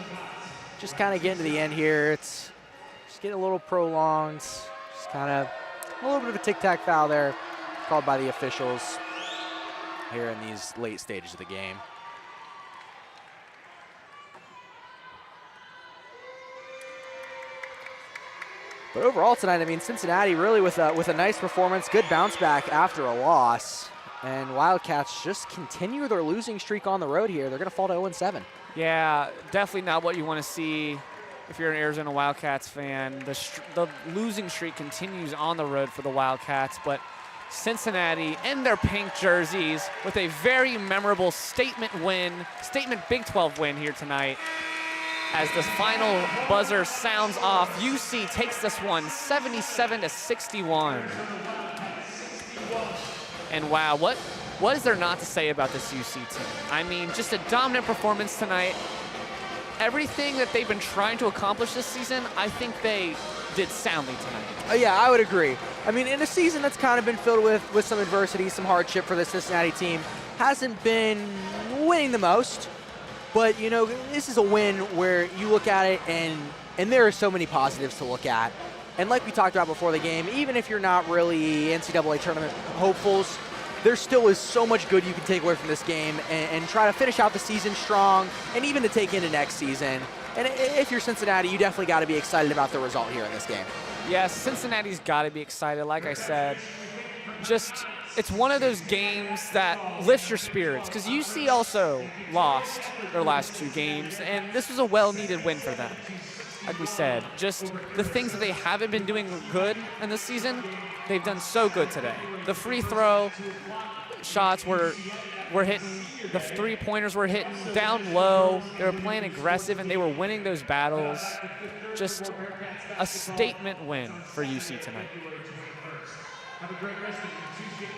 Just kind of getting to the end here. It's just getting a little prolonged. Just kind of a little bit of a tic-tac foul there called by the officials here in these late stages of the game. But overall tonight, I mean, Cincinnati really with a nice performance, good bounce back after a loss. And Wildcats just continue their losing streak on the road here. They're going to fall to 0-7. Yeah, definitely not what you want to see if you're an Arizona Wildcats fan. The losing streak continues on the road for the Wildcats, but Cincinnati in their pink jerseys with a very memorable statement Big 12 win here tonight. As the final buzzer sounds off, UC takes this one 77-61. And wow, what is there not to say about this UC team? I mean, just a dominant performance tonight. Everything that they've been trying to accomplish this season, I think they did soundly tonight. Yeah, I would agree. I mean, in a season that's kind of been filled with some adversity, some hardship for the Cincinnati team, hasn't been winning the most. But, you know, this is a win where you look at it and there are so many positives to look at. And like we talked about before the game, even if you're not really NCAA tournament hopefuls, there still is so much good you can take away from this game and try to finish out the season strong and even to take into next season. And if you're Cincinnati, you definitely got to be excited about the result here in this game. Yes, Cincinnati's got to be excited. Like I said, just it's one of those games that lifts your spirits because UC also lost their last 2 games, and this was a well-needed win for them. Like we said, just the things that they haven't been doing good in this season, they've done so good today. The free throw shots were hitting, the 3-pointers were hitting down low. They were playing aggressive, and they were winning those battles. Just a statement win for UC tonight.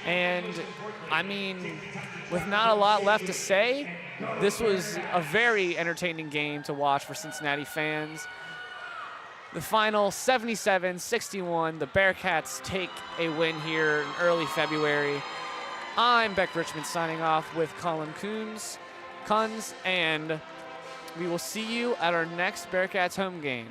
And, I mean, with not a lot left to say, this was a very entertaining game to watch for Cincinnati fans. The final 77-61, the Bearcats take a win here in early February. I'm Beck Richmond signing off with Colin Kunz, and we will see you at our next Bearcats home game.